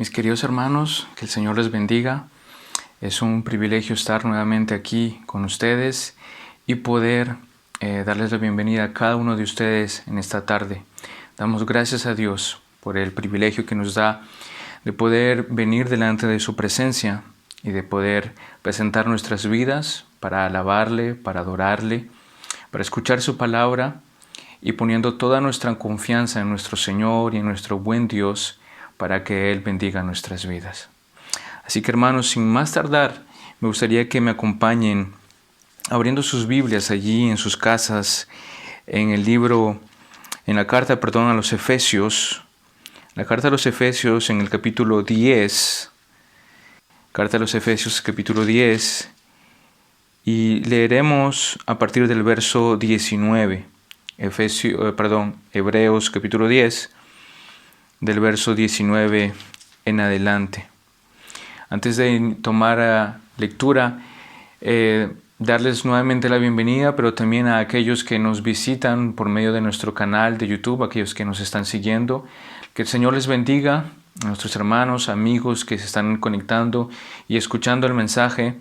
Mis queridos hermanos, que el Señor les bendiga. Es un privilegio estar nuevamente aquí con ustedes y poder darles la bienvenida a cada uno de ustedes en esta tarde. Damos gracias a Dios por el privilegio que nos da de poder venir delante de su presencia y de poder presentar nuestras vidas para alabarle, para adorarle, para escuchar su palabra y poniendo toda nuestra confianza en nuestro Señor y en nuestro buen Dios para que Él bendiga nuestras vidas. Así que hermanos, sin más tardar, me gustaría que me acompañen abriendo sus Biblias allí en sus casas, en la carta a los Efesios, la carta a los Efesios en el capítulo 10, carta a los Efesios capítulo 10, y leeremos a partir del verso 19, Hebreos capítulo 10, del verso 19 en adelante. Antes de tomar lectura, darles nuevamente la bienvenida, pero también a aquellos que nos visitan por medio de nuestro canal de YouTube, aquellos que nos están siguiendo. Que el Señor les bendiga, a nuestros hermanos, amigos que se están conectando y escuchando el mensaje.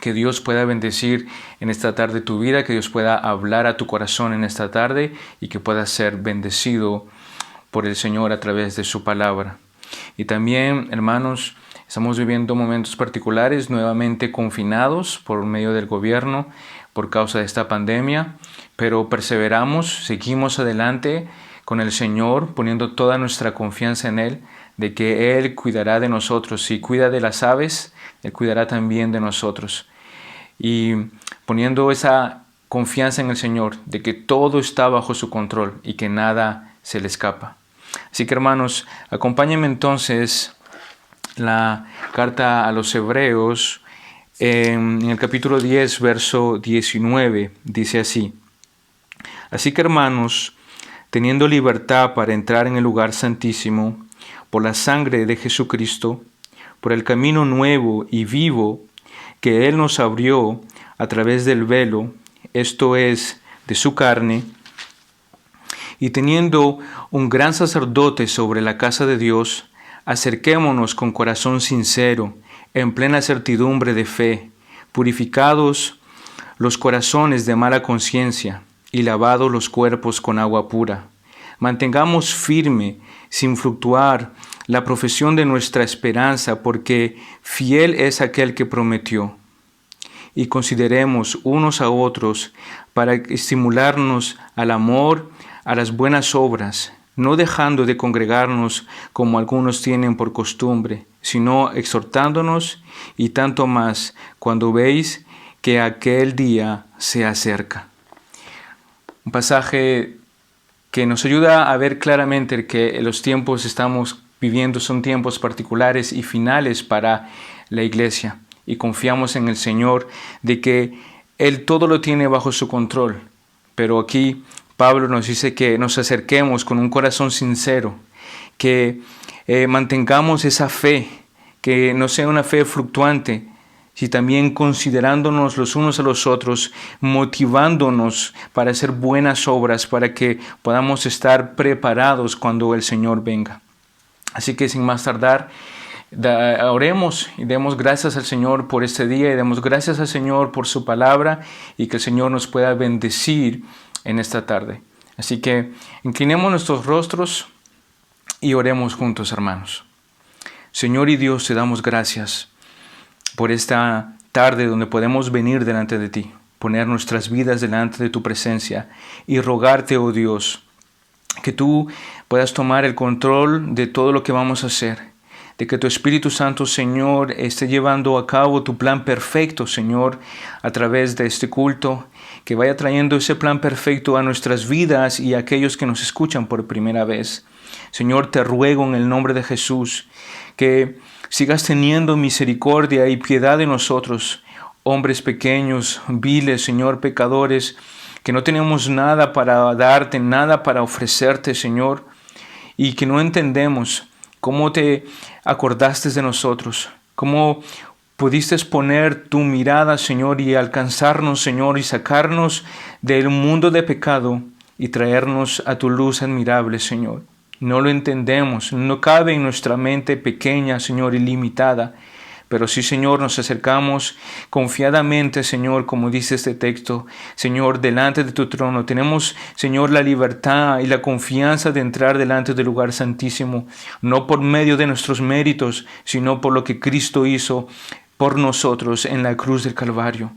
Que Dios pueda bendecir en esta tarde tu vida, que Dios pueda hablar a tu corazón en esta tarde y que puedas ser bendecido por el Señor a través de su palabra. Y también, hermanos, estamos viviendo momentos particulares, nuevamente confinados por medio del gobierno por causa de esta pandemia, pero perseveramos, seguimos adelante con el Señor, poniendo toda nuestra confianza en Él, de que Él cuidará de nosotros. Si cuida de las aves, Él cuidará también de nosotros. Y poniendo esa confianza en el Señor, de que todo está bajo su control y que nada se le escapa. Así que hermanos, acompáñenme entonces la carta a los Hebreos en el capítulo 10, verso 19, dice así: Así que hermanos, teniendo libertad para entrar en el lugar santísimo, por la sangre de Jesucristo, por el camino nuevo y vivo que Él nos abrió a través del velo, esto es, de su carne, y teniendo un gran sacerdote sobre la casa de Dios, acerquémonos con corazón sincero, en plena certidumbre de fe, purificados los corazones de mala conciencia y lavados los cuerpos con agua pura. Mantengamos firme, sin fluctuar, la profesión de nuestra esperanza, porque fiel es aquel que prometió. Y consideremos unos a otros para estimularnos al amor, a las buenas obras, no dejando de congregarnos como algunos tienen por costumbre, sino exhortándonos, y tanto más cuando veis que aquel día se acerca. Un pasaje que nos ayuda a ver claramente que los tiempos que estamos viviendo son tiempos particulares y finales para la iglesia. Y confiamos en el Señor de que Él todo lo tiene bajo su control. Pero aquí Pablo nos dice que nos acerquemos con un corazón sincero, que mantengamos esa fe, que no sea una fe fluctuante, sino también considerándonos los unos a los otros, motivándonos para hacer buenas obras, para que podamos estar preparados cuando el Señor venga. Así que sin más tardar, oremos y demos gracias al Señor por este día y demos gracias al Señor por su palabra y que el Señor nos pueda bendecir en esta tarde. Así que inclinemos nuestros rostros y oremos juntos, hermanos. Señor y Dios, te damos gracias por esta tarde donde podemos venir delante de ti, poner nuestras vidas delante de tu presencia y rogarte, oh Dios, que tú puedas tomar el control de todo lo que vamos a hacer, de que tu Espíritu Santo, Señor, esté llevando a cabo tu plan perfecto, Señor, a través de este culto, que vaya trayendo ese plan perfecto a nuestras vidas y a aquellos que nos escuchan por primera vez. Señor, te ruego en el nombre de Jesús que sigas teniendo misericordia y piedad de nosotros, hombres pequeños, viles, Señor, pecadores, que no tenemos nada para darte, nada para ofrecerte, Señor, y que no entendemos cómo te acordaste de nosotros, cómo pudiste poner tu mirada, Señor, y alcanzarnos, Señor, y sacarnos del mundo de pecado y traernos a tu luz admirable, Señor. No lo entendemos, no cabe en nuestra mente pequeña, Señor, y limitada. Pero sí, Señor, nos acercamos confiadamente, Señor, como dice este texto, Señor, delante de tu trono. Tenemos, Señor, la libertad y la confianza de entrar delante del lugar santísimo, no por medio de nuestros méritos, sino por lo que Cristo hizo por nosotros en la cruz del Calvario.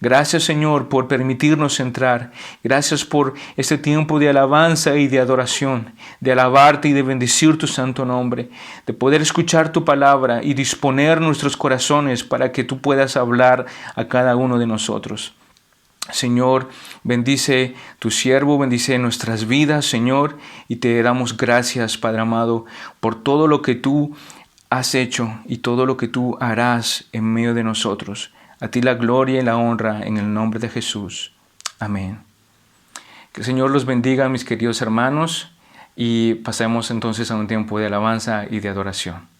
Gracias, Señor, por permitirnos entrar. Gracias por este tiempo de alabanza y de adoración, de alabarte y de bendecir tu santo nombre, de poder escuchar tu palabra y disponer nuestros corazones para que tú puedas hablar a cada uno de nosotros. Señor, bendice tu siervo, bendice nuestras vidas, Señor, y te damos gracias, Padre amado, por todo lo que tú has hecho y todo lo que tú harás en medio de nosotros. A ti la gloria y la honra en el nombre de Jesús. Amén. Que el Señor los bendiga, mis queridos hermanos, y pasemos entonces a un tiempo de alabanza y de adoración.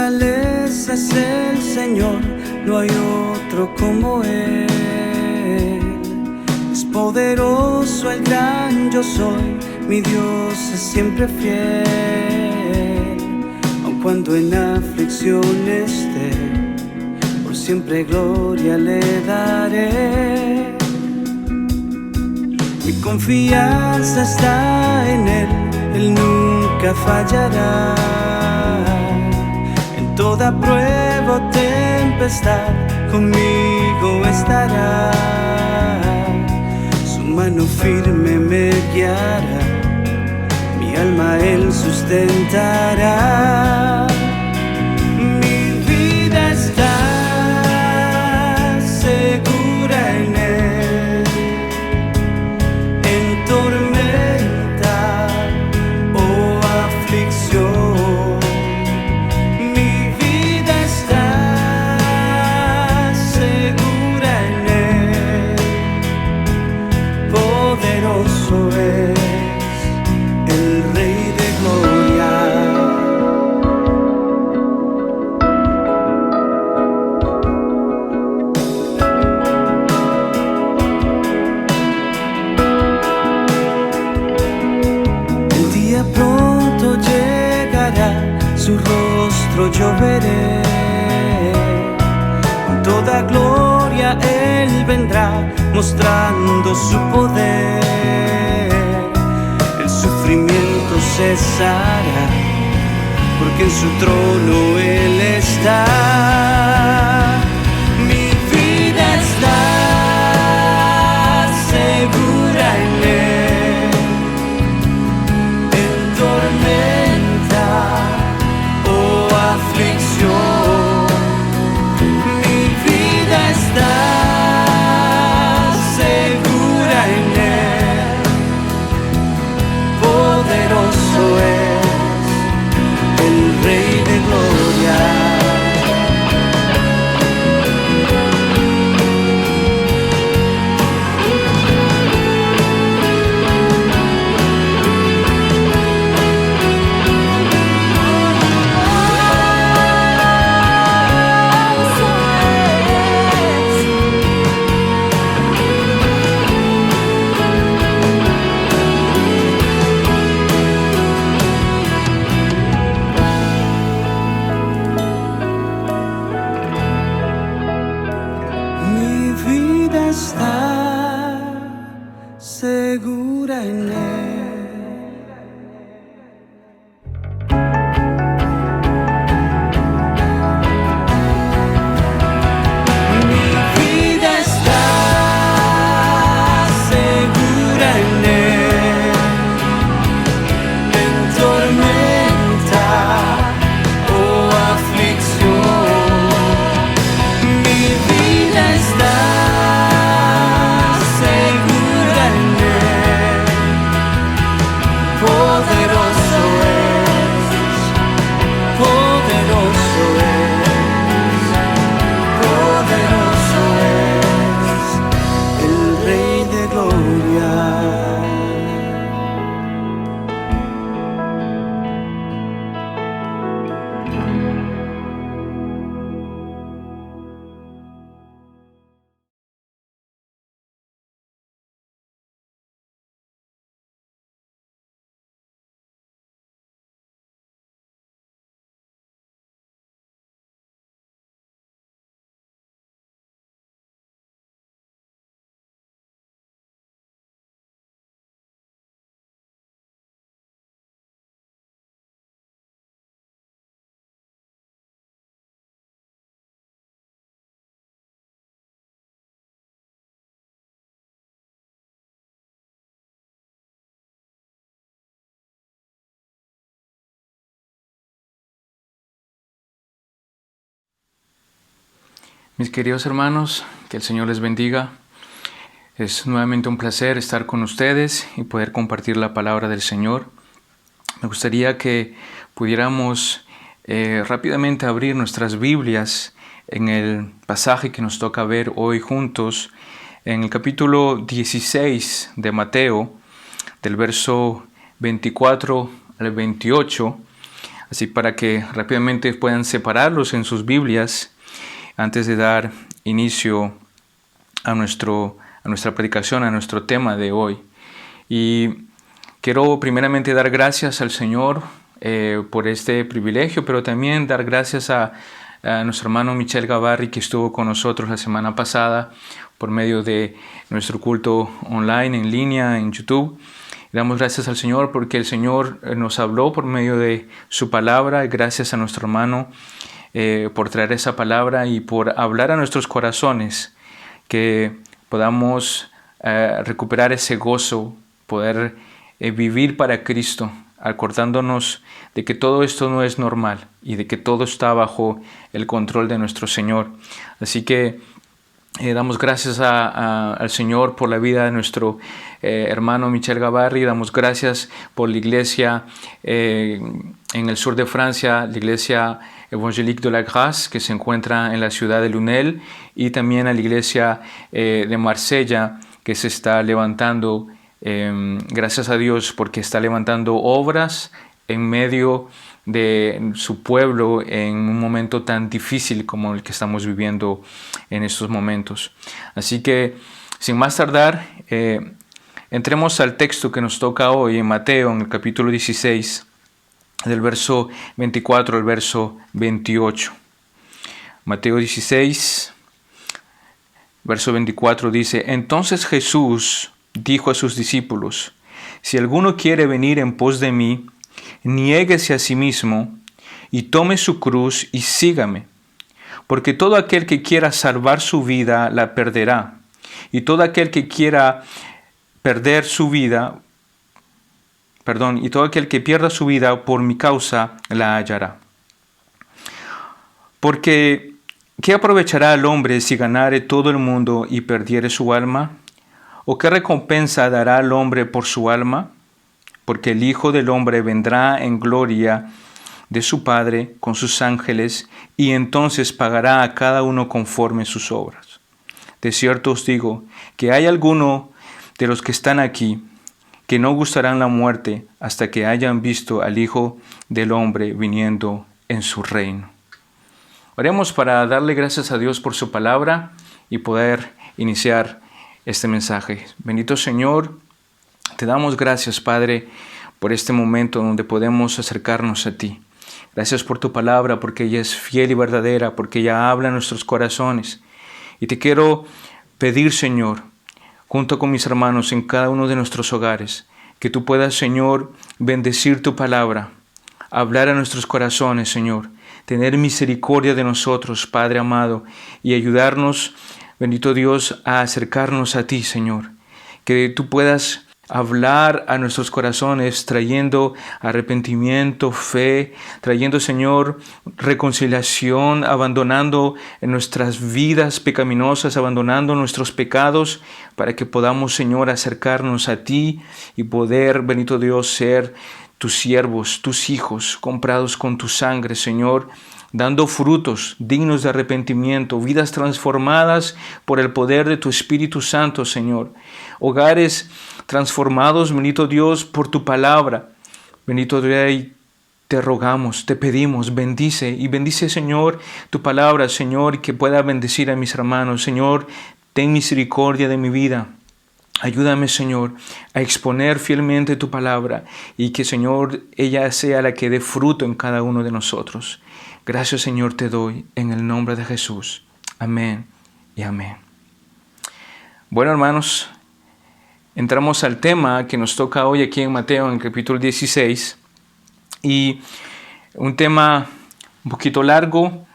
fortaleza es el Señor, no hay otro como Él. Es poderoso el gran yo soy, mi Dios es siempre fiel. Aun cuando en aflicción esté, por siempre gloria le daré. Mi confianza está en Él nunca fallará. En toda prueba o tempestad conmigo estará. Su mano firme me guiará, mi alma Él sustentará. Mi vida está segura en Él. En tormenta o aflicción, mi vida está segura en Él. Poderoso es el Rey de Gloria. El día pronto llegará, su rostro yo veré. Con toda gloria Él vendrá, mostrando su poder. El sufrimiento cesará, porque en su trono Él está. Mi vida está segura en Él. En tormenta o aflicción, mi vida está segura en Él. Poderoso es el Rey de Gloria. Mi vida está segura en Él. Mi vida está segura en Él. En tormenta o aflicción, mi vida está segura en Él. Poderoso es, poderoso es, poderoso es el Rey de Gloria. Mis queridos hermanos, que el Señor les bendiga. Es nuevamente un placer estar con ustedes y poder compartir la palabra del Señor. Me gustaría que pudiéramos rápidamente abrir nuestras Biblias en el pasaje que nos toca ver hoy juntos, en el capítulo 16 de Mateo, del verso 24 al 28. Así para que rápidamente puedan separarlos en sus Biblias antes de dar inicio a nuestra predicación, a nuestro tema de hoy. Y quiero primeramente dar gracias al Señor por este privilegio, pero también dar gracias a nuestro hermano Michel Gavarri, que estuvo con nosotros la semana pasada por medio de nuestro culto online, en línea, en YouTube. Damos gracias al Señor porque el Señor nos habló por medio de su palabra. Gracias a nuestro hermano por traer esa palabra y por hablar a nuestros corazones, que podamos recuperar ese gozo, poder vivir para Cristo, acordándonos de que todo esto no es normal y de que todo está bajo el control de nuestro Señor. Así que damos gracias al Señor por la vida de nuestro hermano Michel Gavarri. Damos gracias por la iglesia en el sur de Francia, la iglesia Évangélique de la Grâce, que se encuentra en la ciudad de Lunel, y también a la iglesia de Marsella, que se está levantando. Gracias a Dios porque está levantando obras en medio de su pueblo en un momento tan difícil como el que estamos viviendo en estos momentos. Así que, sin más tardar, entremos al texto que nos toca hoy en Mateo, en el capítulo 16, del verso 24 al verso 28. Mateo 16, verso 24 dice: Entonces Jesús dijo a sus discípulos: Si alguno quiere venir en pos de mí, niéguese a sí mismo y tome su cruz y sígame. Porque todo aquel que quiera salvar su vida la perderá, y todo aquel que quiera perder su vida, y todo aquel que pierda su vida por mi causa la hallará. Porque ¿qué aprovechará al hombre si ganare todo el mundo y perdiere su alma? ¿O qué recompensa dará al hombre por su alma? Porque el Hijo del Hombre vendrá en gloria de su Padre con sus ángeles, y entonces pagará a cada uno conforme sus obras. De cierto os digo que hay alguno de los que están aquí que no gustarán la muerte hasta que hayan visto al Hijo del Hombre viniendo en su reino. Oremos para darle gracias a Dios por su palabra y poder iniciar este mensaje. Bendito Señor, te damos gracias, Padre, por este momento donde podemos acercarnos a ti. Gracias por tu palabra, porque ella es fiel y verdadera, porque ella habla en nuestros corazones. Y te quiero pedir, Señor, junto con mis hermanos en cada uno de nuestros hogares, que tú puedas, Señor, bendecir tu palabra, hablar a nuestros corazones, Señor, tener misericordia de nosotros, Padre amado, y ayudarnos, bendito Dios, a acercarnos a ti, Señor. Que tú puedas hablar a nuestros corazones, trayendo arrepentimiento, fe, trayendo, Señor, reconciliación, abandonando en nuestras vidas pecaminosas, abandonando nuestros pecados, para que podamos, Señor, acercarnos a ti y poder, bendito Dios, ser tus siervos, tus hijos, comprados con tu sangre, Señor, dando frutos dignos de arrepentimiento, vidas transformadas por el poder de tu Espíritu Santo, Señor. Hogares transformados, bendito Dios, por tu palabra. Bendito Rey, te rogamos, te pedimos, bendice y bendice, Señor, tu palabra, Señor, y que pueda bendecir a mis hermanos. Señor, ten misericordia de mi vida. Ayúdame, Señor, a exponer fielmente tu palabra y que, Señor, ella sea la que dé fruto en cada uno de nosotros. Gracias, Señor, te doy en el nombre de Jesús. Amén y amén. Bueno, hermanos, entramos al tema que nos toca hoy aquí en Mateo, en el capítulo 16. Y un tema un poquito largo,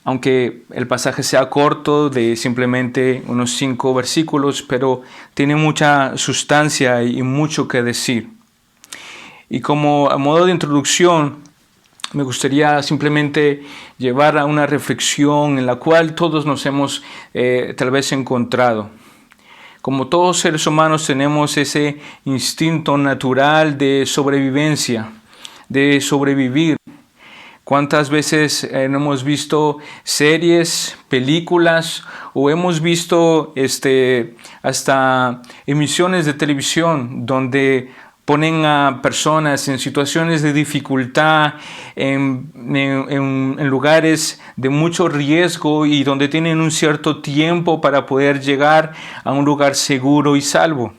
aunque el pasaje sea corto, de simplemente unos 5 versículos, pero tiene mucha sustancia y mucho que decir. Y como a modo de introducción, me gustaría simplemente llevar a una reflexión en la cual todos nos hemos tal vez encontrado. Como todos seres humanos tenemos ese instinto natural de sobrevivencia, de sobrevivir. ¿Cuántas veces no hemos visto series, películas o hemos visto hasta emisiones de televisión donde ponen a personas en situaciones de dificultad, en lugares de mucho riesgo y donde tienen un cierto tiempo para poder llegar a un lugar seguro y salvo.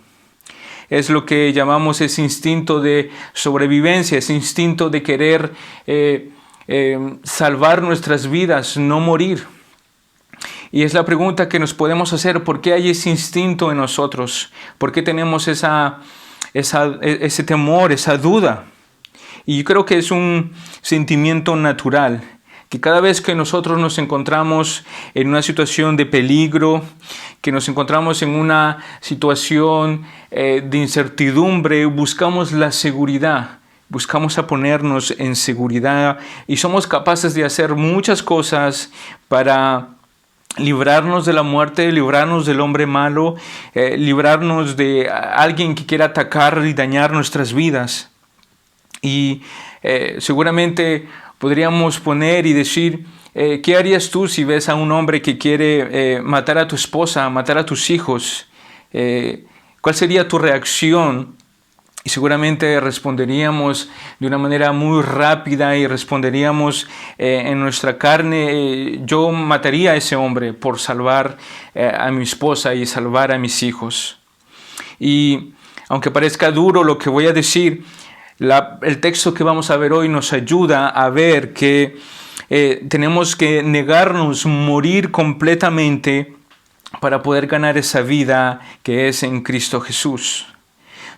Es lo que llamamos ese instinto de sobrevivencia, ese instinto de querer salvar nuestras vidas, no morir. Y es la pregunta que nos podemos hacer: ¿por qué hay ese instinto en nosotros? ¿Por qué tenemos ese temor, esa duda? Y yo creo que es un sentimiento natural, que cada vez que nosotros nos encontramos en una situación de peligro, que nos encontramos en una situación de incertidumbre, buscamos la seguridad, buscamos a ponernos en seguridad y somos capaces de hacer muchas cosas para librarnos de la muerte, librarnos del hombre malo, librarnos de alguien que quiera atacar y dañar nuestras vidas. Y seguramente podríamos poner y decir: ¿qué harías tú si ves a un hombre que quiere matar a tu esposa, matar a tus hijos? ¿Cuál sería tu reacción? Y seguramente responderíamos de una manera muy rápida y responderíamos en nuestra carne: yo mataría a ese hombre por salvar a mi esposa y salvar a mis hijos. Y aunque parezca duro lo que voy a decir, el texto que vamos a ver hoy nos ayuda a ver que tenemos que negarnos, morir completamente para poder ganar esa vida que es en Cristo Jesús.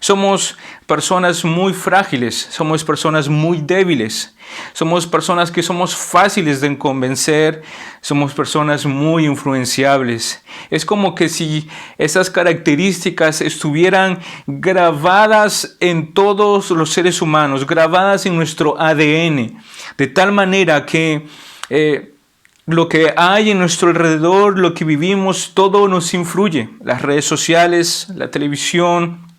Somos personas muy frágiles, somos personas muy débiles, somos personas que somos fáciles de convencer, somos personas muy influenciables. Es como que si esas características estuvieran grabadas en todos los seres humanos, grabadas en nuestro ADN, de tal manera que lo que hay en nuestro alrededor, lo que vivimos, todo nos influye. Las redes sociales, la televisión,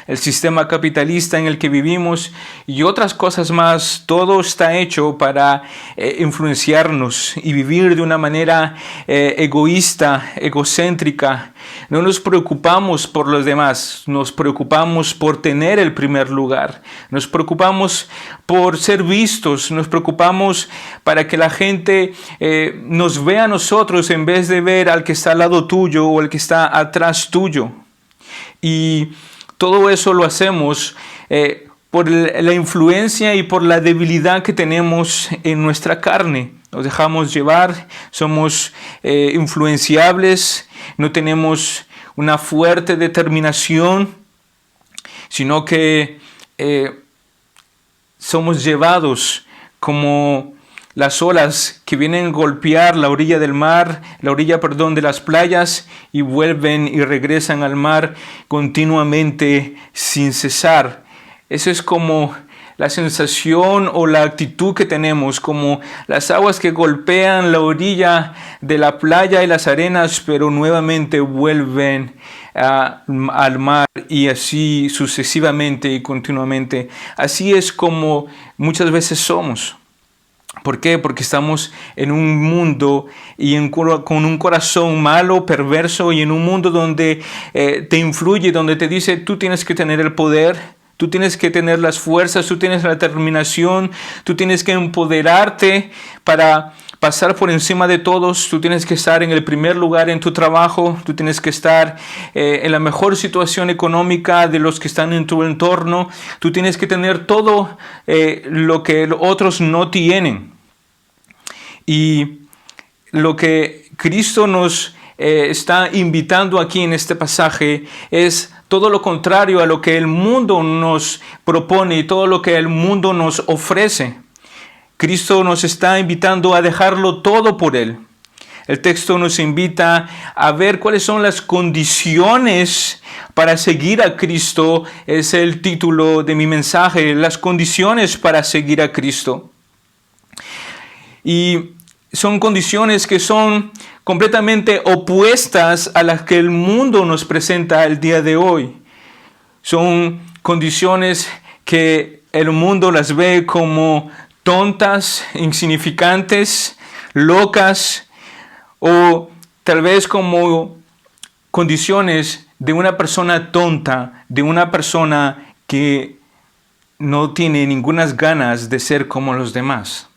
el sistema capitalista en el que vivimos y otras cosas más, todo está hecho para influenciarnos y vivir de una manera egoísta, egocéntrica. No nos preocupamos por los demás, nos preocupamos por tener el primer lugar, nos preocupamos por ser vistos, nos preocupamos para que la gente nos vea a nosotros en vez de ver al que está al lado tuyo o el que está atrás tuyo. Y todo eso lo hacemos por la influencia y por la debilidad que tenemos en nuestra carne. Nos dejamos llevar, somos influenciables, no tenemos una fuerte determinación, sino que somos llevados como las olas que vienen a golpear la orilla del mar, de las playas, y vuelven y regresan al mar continuamente sin cesar. Eso es como la sensación o la actitud que tenemos, como las aguas que golpean la orilla de la playa y las arenas, pero nuevamente vuelven al mar, y así sucesivamente y continuamente. Así es como muchas veces somos. ¿Por qué? Porque estamos en un mundo y con un corazón malo, perverso, y en un mundo donde te influye, donde te dice: tú tienes que tener el poder, tú tienes que tener las fuerzas, tú tienes la determinación, tú tienes que empoderarte para pasar por encima de todos, tú tienes que estar en el primer lugar en tu trabajo, tú tienes que estar en la mejor situación económica de los que están en tu entorno, tú tienes que tener todo lo que otros no tienen. Y lo que Cristo nos está invitando aquí en este pasaje es todo lo contrario a lo que el mundo nos propone y todo lo que el mundo nos ofrece. Cristo nos está invitando a dejarlo todo por Él. El texto nos invita a ver cuáles son las condiciones para seguir a Cristo. Es el título de mi mensaje: las condiciones para seguir a Cristo. Y son condiciones que son completamente opuestas a las que el mundo nos presenta el día de hoy. Son condiciones que el mundo las ve como tontas, insignificantes, locas, o tal vez como condiciones de una persona tonta, de una persona que que no tiene ninguna ganas de ser como los demás.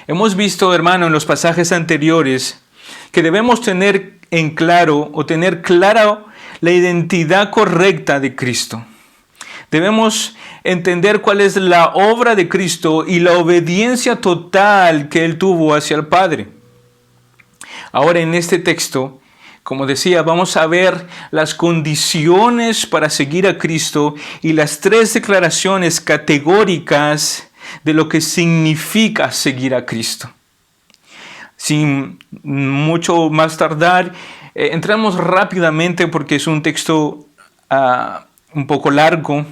Hemos visto, hermano, en los pasajes anteriores que debemos tener en claro o tener clara la identidad correcta de Cristo. Debemos entender cuál es la obra de Cristo y la obediencia total que Él tuvo hacia el Padre. Ahora en este texto, como decía, vamos a ver las condiciones para seguir a Cristo y las 3 declaraciones categóricas de lo que significa seguir a Cristo. Sin mucho más tardar, entramos rápidamente porque es un texto un poco largo.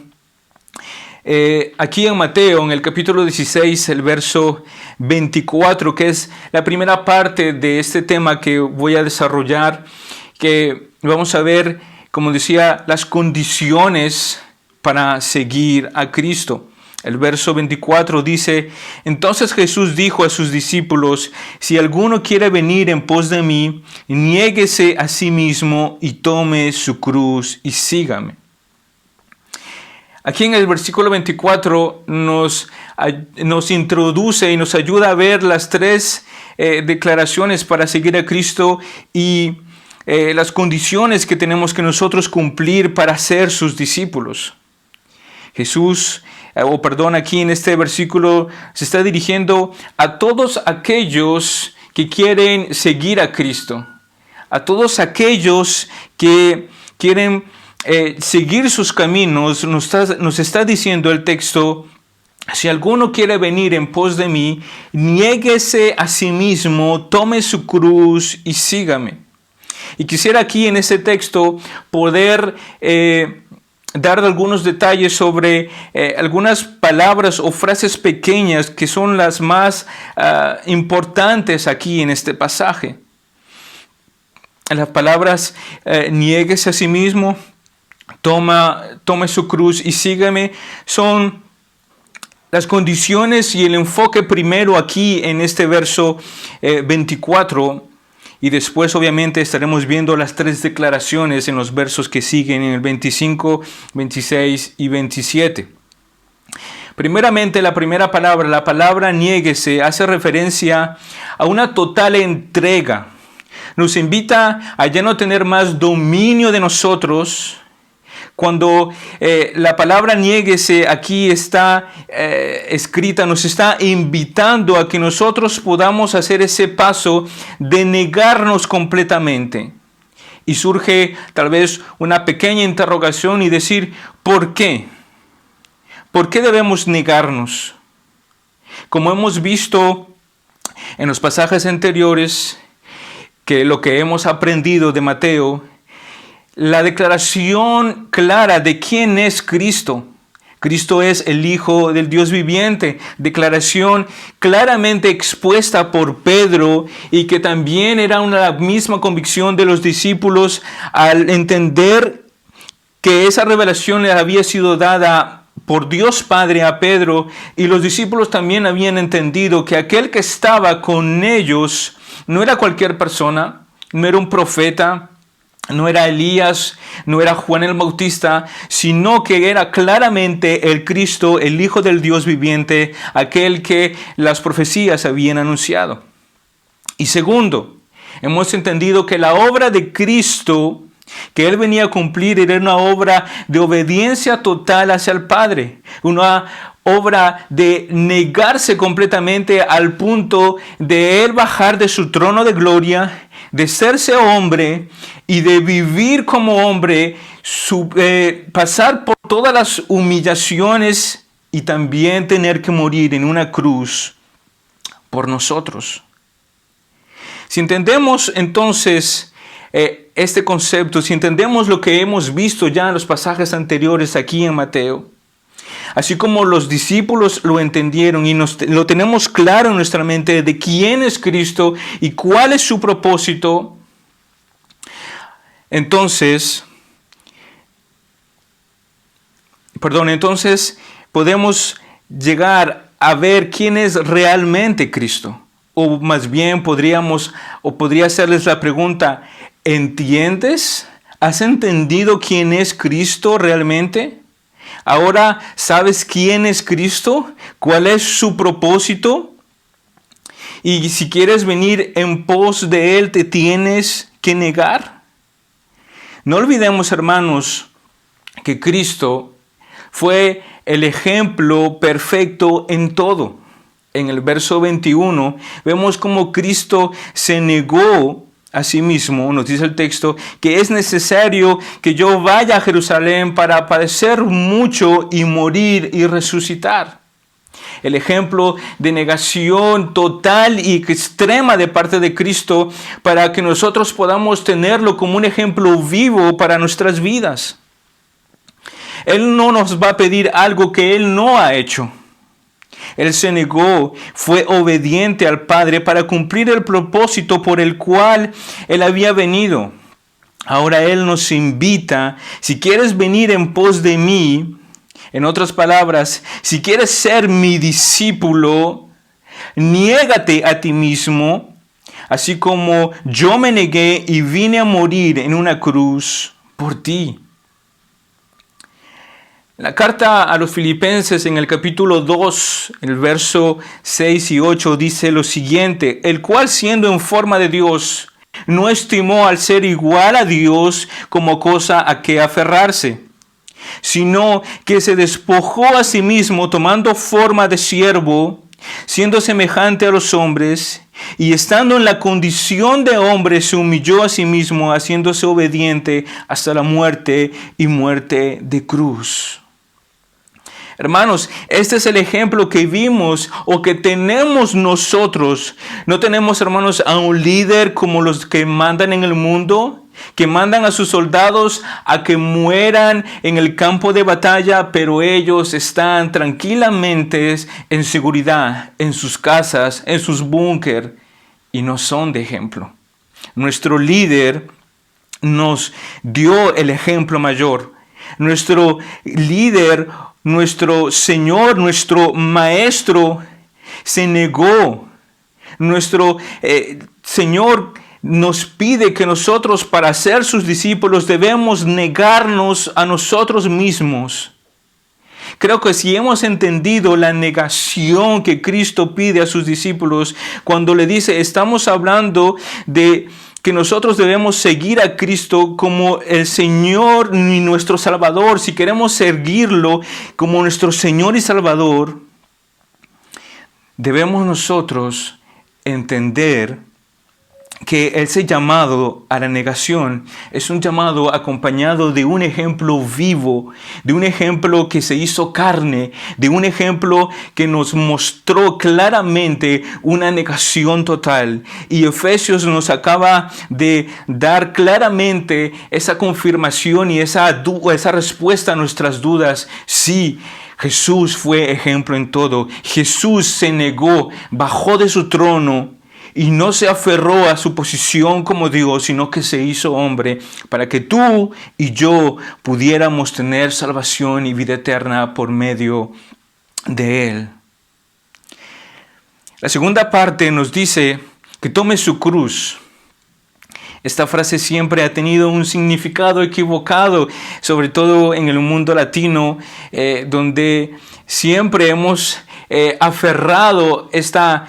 Aquí en Mateo, en el capítulo 16, el verso 24, que es la primera parte de este tema que voy a desarrollar, que vamos a ver, como decía, las condiciones para seguir a Cristo. El verso 24 dice: entonces Jesús dijo a sus discípulos: si alguno quiere venir en pos de mí, niéguese a sí mismo y tome su cruz y sígame. Aquí en el versículo 24 nos introduce y nos ayuda a ver las 3 declaraciones para seguir a Cristo y las condiciones que tenemos que nosotros cumplir para ser sus discípulos. Aquí en este versículo se está dirigiendo a todos aquellos que quieren seguir a Cristo, a todos aquellos que quieren seguir sus caminos. Nos está diciendo el texto: si alguno quiere venir en pos de mí, niéguese a sí mismo, tome su cruz y sígame. Y quisiera aquí en este texto poder dar algunos detalles sobre algunas palabras o frases pequeñas que son las más importantes aquí en este pasaje. Las palabras niéguese a sí mismo, tome su cruz y sígame son las condiciones y el enfoque primero aquí en este verso 24. Y después obviamente estaremos viendo las 3 declaraciones en los versos que siguen en el 25, 26 y 27. Primeramente, la primera palabra, la palabra niéguese, hace referencia a una total entrega. Nos invita a ya no tener más dominio de nosotros. Cuando la palabra niéguese aquí está escrita, nos está invitando a que nosotros podamos hacer ese paso de negarnos completamente. Y surge tal vez una pequeña interrogación y decir: ¿por qué? ¿Por qué debemos negarnos? Como hemos visto en los pasajes anteriores, que lo que hemos aprendido de Mateo, la declaración clara de quién es Cristo. Cristo es el Hijo del Dios viviente. Declaración claramente expuesta por Pedro y que también era la misma convicción de los discípulos al entender que esa revelación le había sido dada por Dios Padre a Pedro, y los discípulos también habían entendido que aquel que estaba con ellos no era cualquier persona, no era un profeta, no era Elías, no era Juan el Bautista, sino que era claramente el Cristo, el Hijo del Dios viviente, aquel que las profecías habían anunciado. Y segundo, hemos entendido que la obra de Cristo que Él venía a cumplir era una obra de obediencia total hacia el Padre, una obra de negarse completamente al punto de Él bajar de su trono de gloria, de serse hombre y de vivir como hombre, pasar por todas las humillaciones y también tener que morir en una cruz por nosotros. Si entendemos entonces este concepto, si entendemos lo que hemos visto ya en los pasajes anteriores aquí en Mateo, así como los discípulos lo entendieron y lo tenemos claro en nuestra mente de quién es Cristo y cuál es su propósito, entonces podemos llegar a ver quién es realmente Cristo. O más bien podría hacerles la pregunta: ¿entiendes? ¿Has entendido quién es Cristo realmente? Ahora, ¿sabes quién es Cristo? ¿Cuál es su propósito? Y si quieres venir en pos de Él, te tienes que negar. No olvidemos, hermanos, que Cristo fue el ejemplo perfecto en todo. En el verso 21 vemos cómo Cristo se negó a sí mismo, nos dice el texto, que es necesario que yo vaya a Jerusalén para padecer mucho y morir y resucitar. El ejemplo de negación total y extrema de parte de Cristo para que nosotros podamos tenerlo como un ejemplo vivo para nuestras vidas. Él no nos va a pedir algo que Él no ha hecho. Él se negó, fue obediente al Padre para cumplir el propósito por el cual Él había venido. Ahora Él nos invita, si quieres venir en pos de mí, en otras palabras, si quieres ser mi discípulo, niégate a ti mismo, así como yo me negué y vine a morir en una cruz por ti. La carta a los Filipenses en el capítulo 2, el verso 6 y 8 dice lo siguiente: el cual siendo en forma de Dios, no estimó al ser igual a Dios como cosa a que aferrarse, sino que se despojó a sí mismo tomando forma de siervo, siendo semejante a los hombres, y estando en la condición de hombre se humilló a sí mismo, haciéndose obediente hasta la muerte y muerte de cruz. Hermanos, este es el ejemplo que vimos o que tenemos nosotros. No tenemos, hermanos, a un líder como los que mandan en el mundo, que mandan a sus soldados a que mueran en el campo de batalla, pero ellos están tranquilamente en seguridad, en sus casas, en sus búnker, y no son de ejemplo. Nuestro líder nos dio el ejemplo mayor. Nuestro líder, nuestro Señor, nuestro Maestro, se negó. Nuestro Señor nos pide que nosotros, para ser sus discípulos, debemos negarnos a nosotros mismos. Creo que si hemos entendido la negación que Cristo pide a sus discípulos, cuando le dice, estamos hablando de que nosotros debemos seguir a Cristo como el Señor y nuestro Salvador. Si queremos seguirlo como nuestro Señor y Salvador, debemos nosotros entender que ese llamado a la negación es un llamado acompañado de un ejemplo vivo, de un ejemplo que se hizo carne, de un ejemplo que nos mostró claramente una negación total. Y Efesios nos acaba de dar claramente esa confirmación y esa respuesta a nuestras dudas. Sí, Jesús fue ejemplo en todo. Jesús se negó, bajó de su trono y no se aferró a su posición como Dios, sino que se hizo hombre para que tú y yo pudiéramos tener salvación y vida eterna por medio de Él. La segunda parte nos dice que tome su cruz. Esta frase siempre ha tenido un significado equivocado, sobre todo en el mundo latino, donde siempre hemos aferrado esta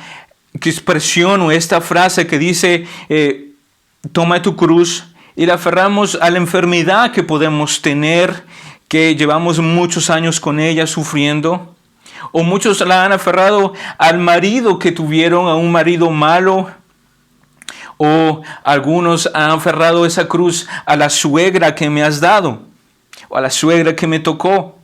expresión o esta frase que dice toma tu cruz, y la aferramos a la enfermedad que podemos tener, que llevamos muchos años con ella sufriendo, o muchos la han aferrado al marido que tuvieron, a un marido malo, o algunos han aferrado esa cruz a la suegra que me has dado, o a la suegra que me tocó.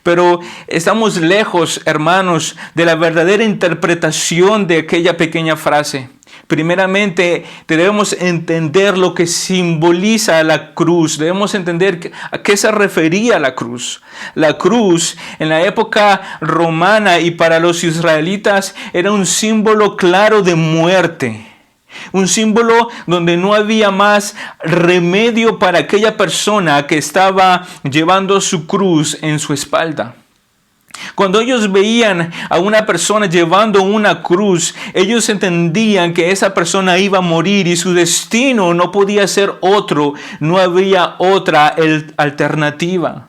Pero estamos lejos, hermanos, de la verdadera interpretación de aquella pequeña frase. Primeramente, debemos entender lo que simboliza la cruz. Debemos entender a qué se refería la cruz. La cruz, en la época romana y para los israelitas, era un símbolo claro de muerte. Un símbolo donde no había más remedio para aquella persona que estaba llevando su cruz en su espalda. Cuando ellos veían a una persona llevando una cruz, ellos entendían que esa persona iba a morir y su destino no podía ser otro, no había otra alternativa.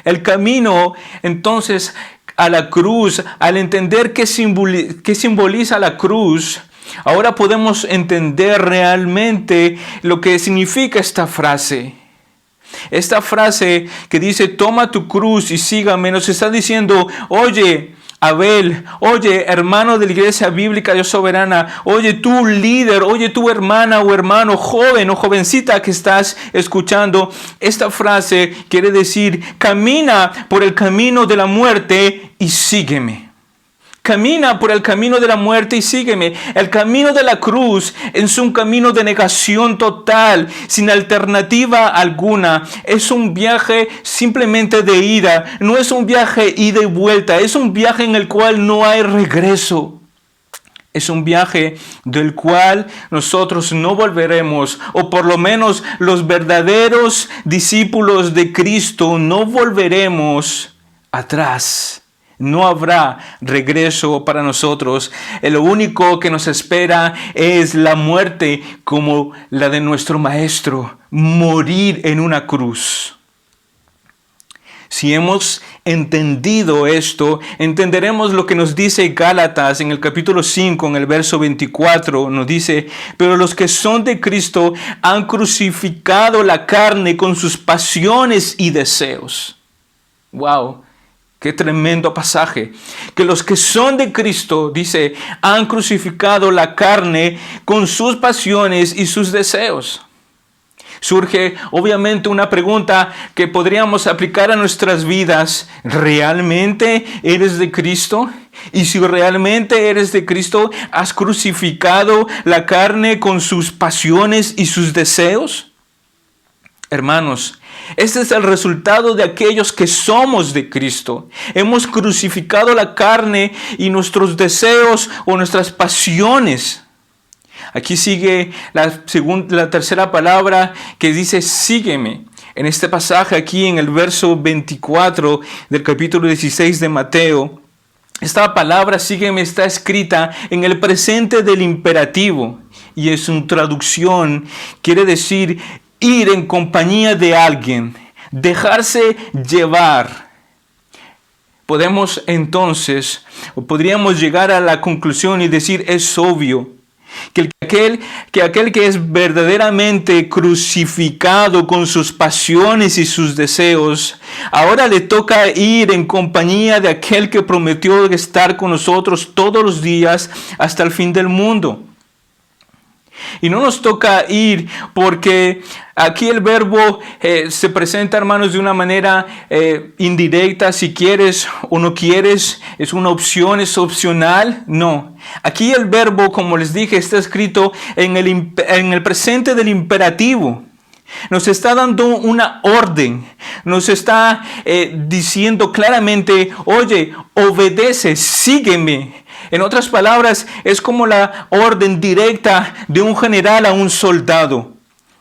El camino, entonces, a la cruz, al entender qué simboliza la cruz, ahora podemos entender realmente lo que significa esta frase. Esta frase que dice, toma tu cruz y sígame, nos está diciendo, oye, Abel, oye, hermano de la Iglesia Bíblica Dios Soberana, oye, tú líder, oye, tú hermana o hermano, joven o jovencita que estás escuchando, esta frase quiere decir, camina por el camino de la muerte y sígueme. Camina por el camino de la muerte y sígueme. El camino de la cruz es un camino de negación total, sin alternativa alguna. Es un viaje simplemente de ida. No es un viaje ida y vuelta. Es un viaje en el cual no hay regreso. Es un viaje del cual nosotros no volveremos, o por lo menos los verdaderos discípulos de Cristo no volveremos atrás. No habrá regreso para nosotros. Lo único que nos espera es la muerte como la de nuestro Maestro, morir en una cruz. Si hemos entendido esto, entenderemos lo que nos dice Gálatas en el capítulo 5, en el verso 24. Nos dice, pero los que son de Cristo han crucificado la carne con sus pasiones y deseos. ¡Wow! Qué tremendo pasaje. Que los que son de Cristo, dice, han crucificado la carne con sus pasiones y sus deseos. Surge obviamente una pregunta que podríamos aplicar a nuestras vidas. ¿Realmente eres de Cristo? Y si realmente eres de Cristo, ¿has crucificado la carne con sus pasiones y sus deseos? Hermanos, este es el resultado de aquellos que somos de Cristo. Hemos crucificado la carne y nuestros deseos o nuestras pasiones. Aquí sigue la tercera palabra que dice sígueme. En este pasaje aquí en el verso 24 del capítulo 16 de Mateo, esta palabra sígueme está escrita en el presente del imperativo y en su traducción quiere decir ir en compañía de alguien, dejarse llevar. Podemos entonces, o podríamos llegar a la conclusión y decir, es obvio que aquel que es verdaderamente crucificado con sus pasiones y sus deseos, ahora le toca ir en compañía de aquel que prometió estar con nosotros todos los días hasta el fin del mundo. Y no nos toca ir porque aquí el verbo se presenta, hermanos, de una manera indirecta. Si quieres o no quieres, es una opción, es opcional. No. Aquí el verbo, como les dije, está escrito en el presente del imperativo. Nos está dando una orden. Nos está diciendo claramente, oye, obedece, sígueme. En otras palabras, es como la orden directa de un general a un soldado.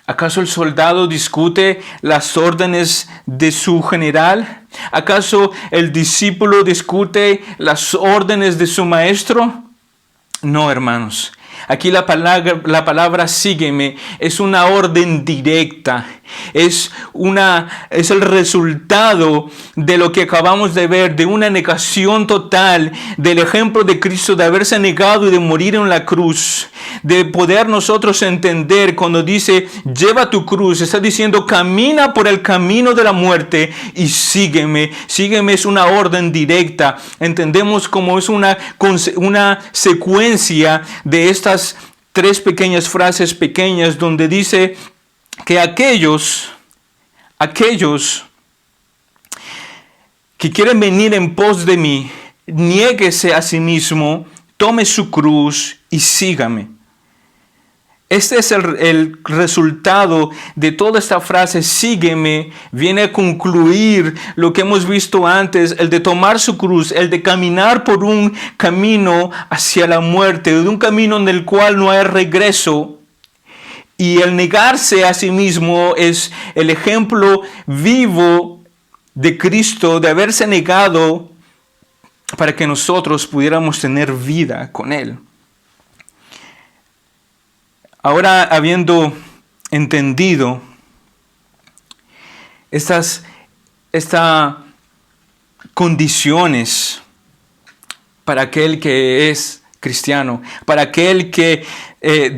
¿Acaso el soldado discute las órdenes de su general? ¿Acaso el discípulo discute las órdenes de su maestro? No, hermanos. Aquí la palabra sígueme es una orden directa. Es el resultado de lo que acabamos de ver, de una negación total del ejemplo de Cristo, de haberse negado y de morir en la cruz. De poder nosotros entender cuando dice, lleva tu cruz, está diciendo, camina por el camino de la muerte y sígueme. Sígueme es una orden directa. Entendemos como es una secuencia de estas tres pequeñas frases pequeñas donde dice que aquellos que quieren venir en pos de mí, niéguese a sí mismo, tome su cruz y sígame. Este es el resultado de toda esta frase, sígueme, viene a concluir lo que hemos visto antes, el de tomar su cruz, el de caminar por un camino hacia la muerte, de un camino en el cual no hay regreso. Y el negarse a sí mismo es el ejemplo vivo de Cristo, de haberse negado para que nosotros pudiéramos tener vida con Él. Ahora, habiendo entendido estas estas condiciones para aquel que es cristiano, para aquel que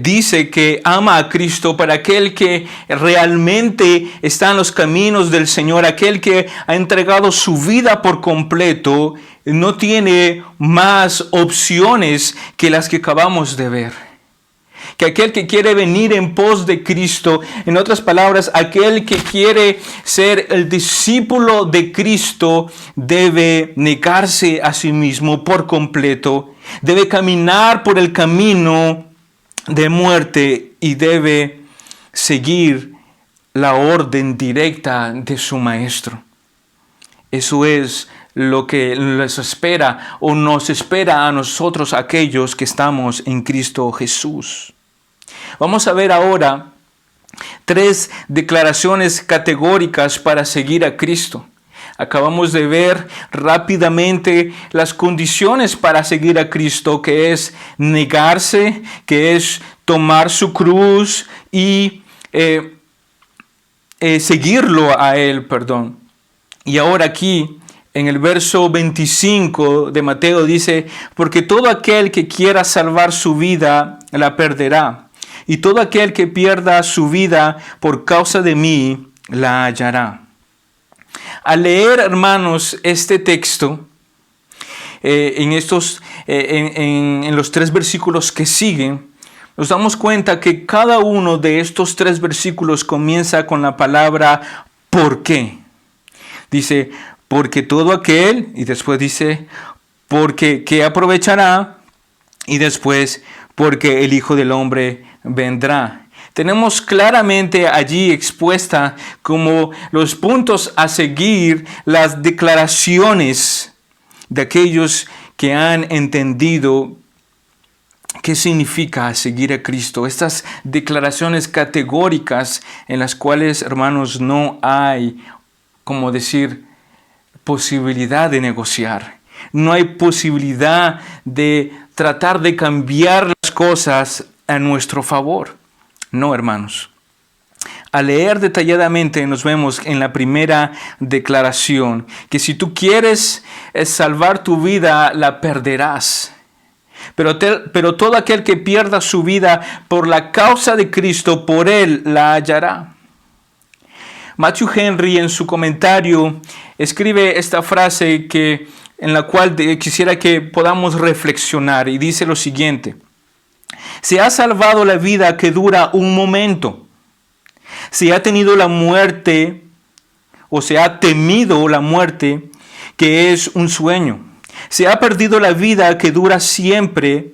dice que ama a Cristo, para aquel que realmente está en los caminos del Señor, aquel que ha entregado su vida por completo, no tiene más opciones que las que acabamos de ver. Que aquel que quiere venir en pos de Cristo, en otras palabras, aquel que quiere ser el discípulo de Cristo, debe negarse a sí mismo por completo, debe caminar por el camino de muerte y debe seguir la orden directa de su Maestro. Eso es lo que les espera o nos espera a nosotros, aquellos que estamos en Cristo Jesús. Vamos a ver ahora 3 declaraciones categóricas para seguir a Cristo. Acabamos de ver rápidamente las condiciones para seguir a Cristo, que es negarse, que es tomar su cruz y seguirlo a Él, Y ahora aquí, en el verso 25 de Mateo dice, porque todo aquel que quiera salvar su vida, la perderá. Y todo aquel que pierda su vida por causa de mí, la hallará. Al leer, hermanos, este texto, en los 3 versículos que siguen, nos damos cuenta que cada uno de estos 3 versículos comienza con la palabra ¿por qué? Dice, porque todo aquel, y después dice, porque ¿qué aprovechará? Y después, porque el Hijo del Hombre vendrá. Tenemos claramente allí expuesta como los puntos a seguir, las declaraciones de aquellos que han entendido qué significa seguir a Cristo. Estas declaraciones categóricas en las cuales, hermanos, no hay, como decir, posibilidad de negociar. No hay posibilidad de tratar de cambiar las cosas a nuestro favor. No, hermanos. Al leer detalladamente nos vemos en la primera declaración que si tú quieres salvar tu vida, la perderás. Pero todo aquel que pierda su vida por la causa de Cristo, por Él la hallará. Matthew Henry en su comentario escribe esta frase en la cual quisiera que podamos reflexionar y dice lo siguiente. Se ha salvado la vida que dura un momento. Se ha tenido la muerte o se ha temido la muerte que es un sueño. Se ha perdido la vida que dura siempre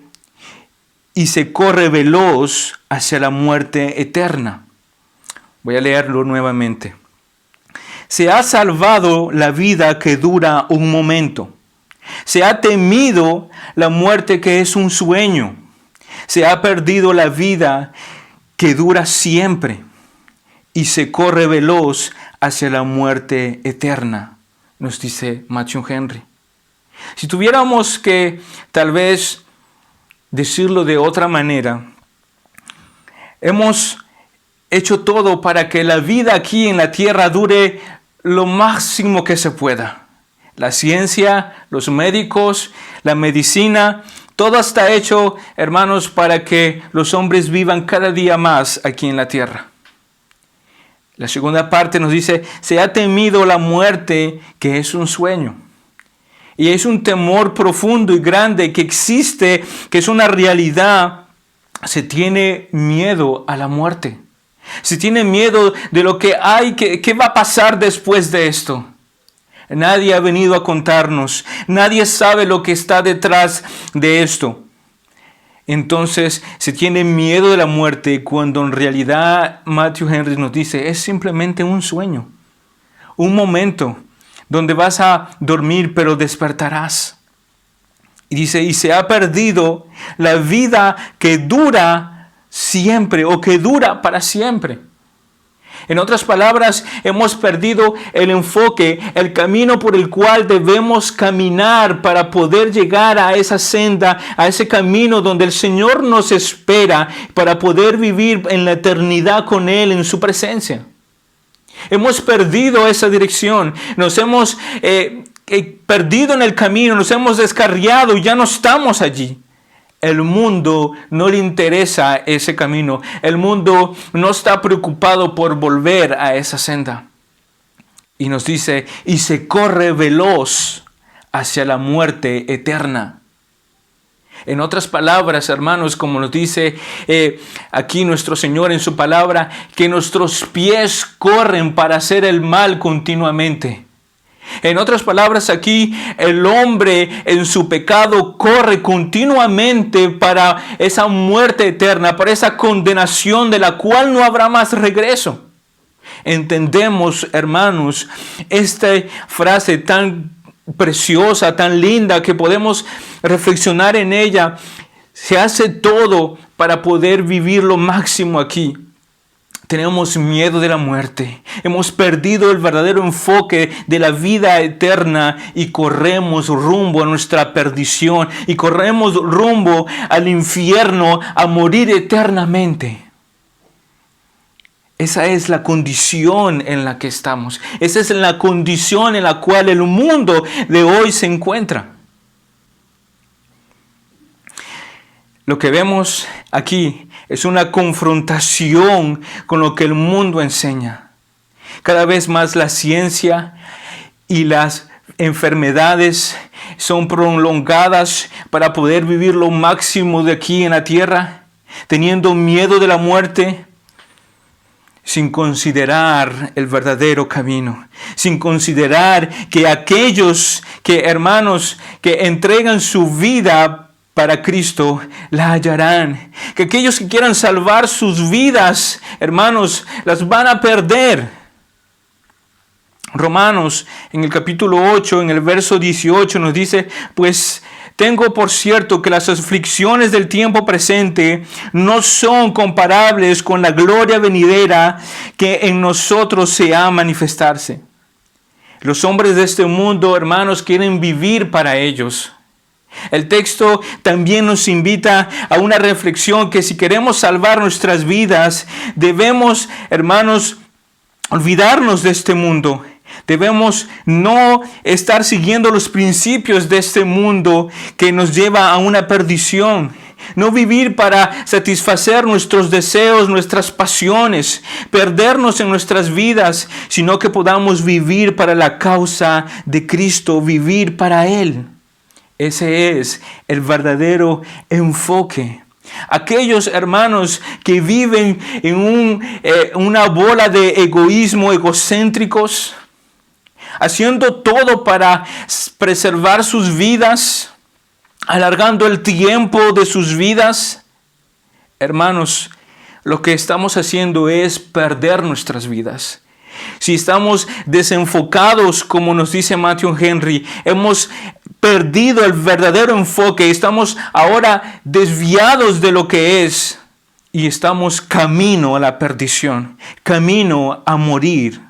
y se corre veloz hacia la muerte eterna. Voy a leerlo nuevamente. Se ha salvado la vida que dura un momento. Se ha temido la muerte que es un sueño. Se ha perdido la vida que dura siempre y se corre veloz hacia la muerte eterna, nos dice Matthew Henry. Si tuviéramos que tal vez decirlo de otra manera, hemos hecho todo para que la vida aquí en la tierra dure lo máximo que se pueda. La ciencia, los médicos, la medicina, todo está hecho, hermanos, para que los hombres vivan cada día más aquí en la tierra. La segunda parte nos dice, se ha temido la muerte que es un sueño. Y es un temor profundo y grande que existe, que es una realidad. Se tiene miedo a la muerte. Se tiene miedo de lo que hay, qué va a pasar después de esto. Nadie ha venido a contarnos. Nadie sabe lo que está detrás de esto. Entonces se tiene miedo de la muerte cuando en realidad Matthew Henry nos dice es simplemente un sueño. Un momento donde vas a dormir pero despertarás. Y dice, y se ha perdido la vida que dura siempre o que dura para siempre. En otras palabras, hemos perdido el enfoque, el camino por el cual debemos caminar para poder llegar a esa senda, a ese camino donde el Señor nos espera para poder vivir en la eternidad con Él en su presencia. Hemos perdido esa dirección. Nos hemos perdido en el camino. Nos hemos descarriado y ya no estamos allí. El mundo no le interesa ese camino. El mundo no está preocupado por volver a esa senda. Y nos dice, y se corre veloz hacia la muerte eterna. En otras palabras, hermanos, como nos dice aquí nuestro Señor en su palabra, que nuestros pies corren para hacer el mal continuamente. En otras palabras, aquí el hombre en su pecado corre continuamente para esa muerte eterna, para esa condenación de la cual no habrá más regreso. Entendemos, hermanos, esta frase tan preciosa, tan linda, que podemos reflexionar en ella. Se hace todo para poder vivir lo máximo aquí. Tenemos miedo de la muerte. Hemos perdido el verdadero enfoque de la vida eterna y corremos rumbo a nuestra perdición y corremos rumbo al infierno a morir eternamente. Esa es la condición en la que estamos. Esa es la condición en la cual el mundo de hoy se encuentra. Lo que vemos aquí es una confrontación con lo que el mundo enseña. Cada vez más la ciencia y las enfermedades son prolongadas para poder vivir lo máximo de aquí en la tierra, teniendo miedo de la muerte, sin considerar el verdadero camino, sin considerar que aquellos hermanos que entregan su vida para Cristo la hallarán, que aquellos que quieran salvar sus vidas, hermanos, las van a perder. Romanos en el capítulo 8, en el verso 18 nos dice, pues tengo por cierto que las aflicciones del tiempo presente no son comparables con la gloria venidera que en nosotros se ha manifestarse. Los hombres de este mundo, hermanos, quieren vivir para ellos. El texto también nos invita a una reflexión que si queremos salvar nuestras vidas, debemos, hermanos, olvidarnos de este mundo. Debemos no estar siguiendo los principios de este mundo que nos lleva a una perdición. No vivir para satisfacer nuestros deseos, nuestras pasiones, perdernos en nuestras vidas, sino que podamos vivir para la causa de Cristo, vivir para Él. Ese es el verdadero enfoque. Aquellos hermanos que viven en una bola de egoísmo, egocéntricos, haciendo todo para preservar sus vidas, alargando el tiempo de sus vidas, hermanos, lo que estamos haciendo es perder nuestras vidas. Si estamos desenfocados, como nos dice Matthew Henry, hemos perdido el verdadero enfoque, estamos ahora desviados de lo que es y estamos camino a la perdición, camino a morir.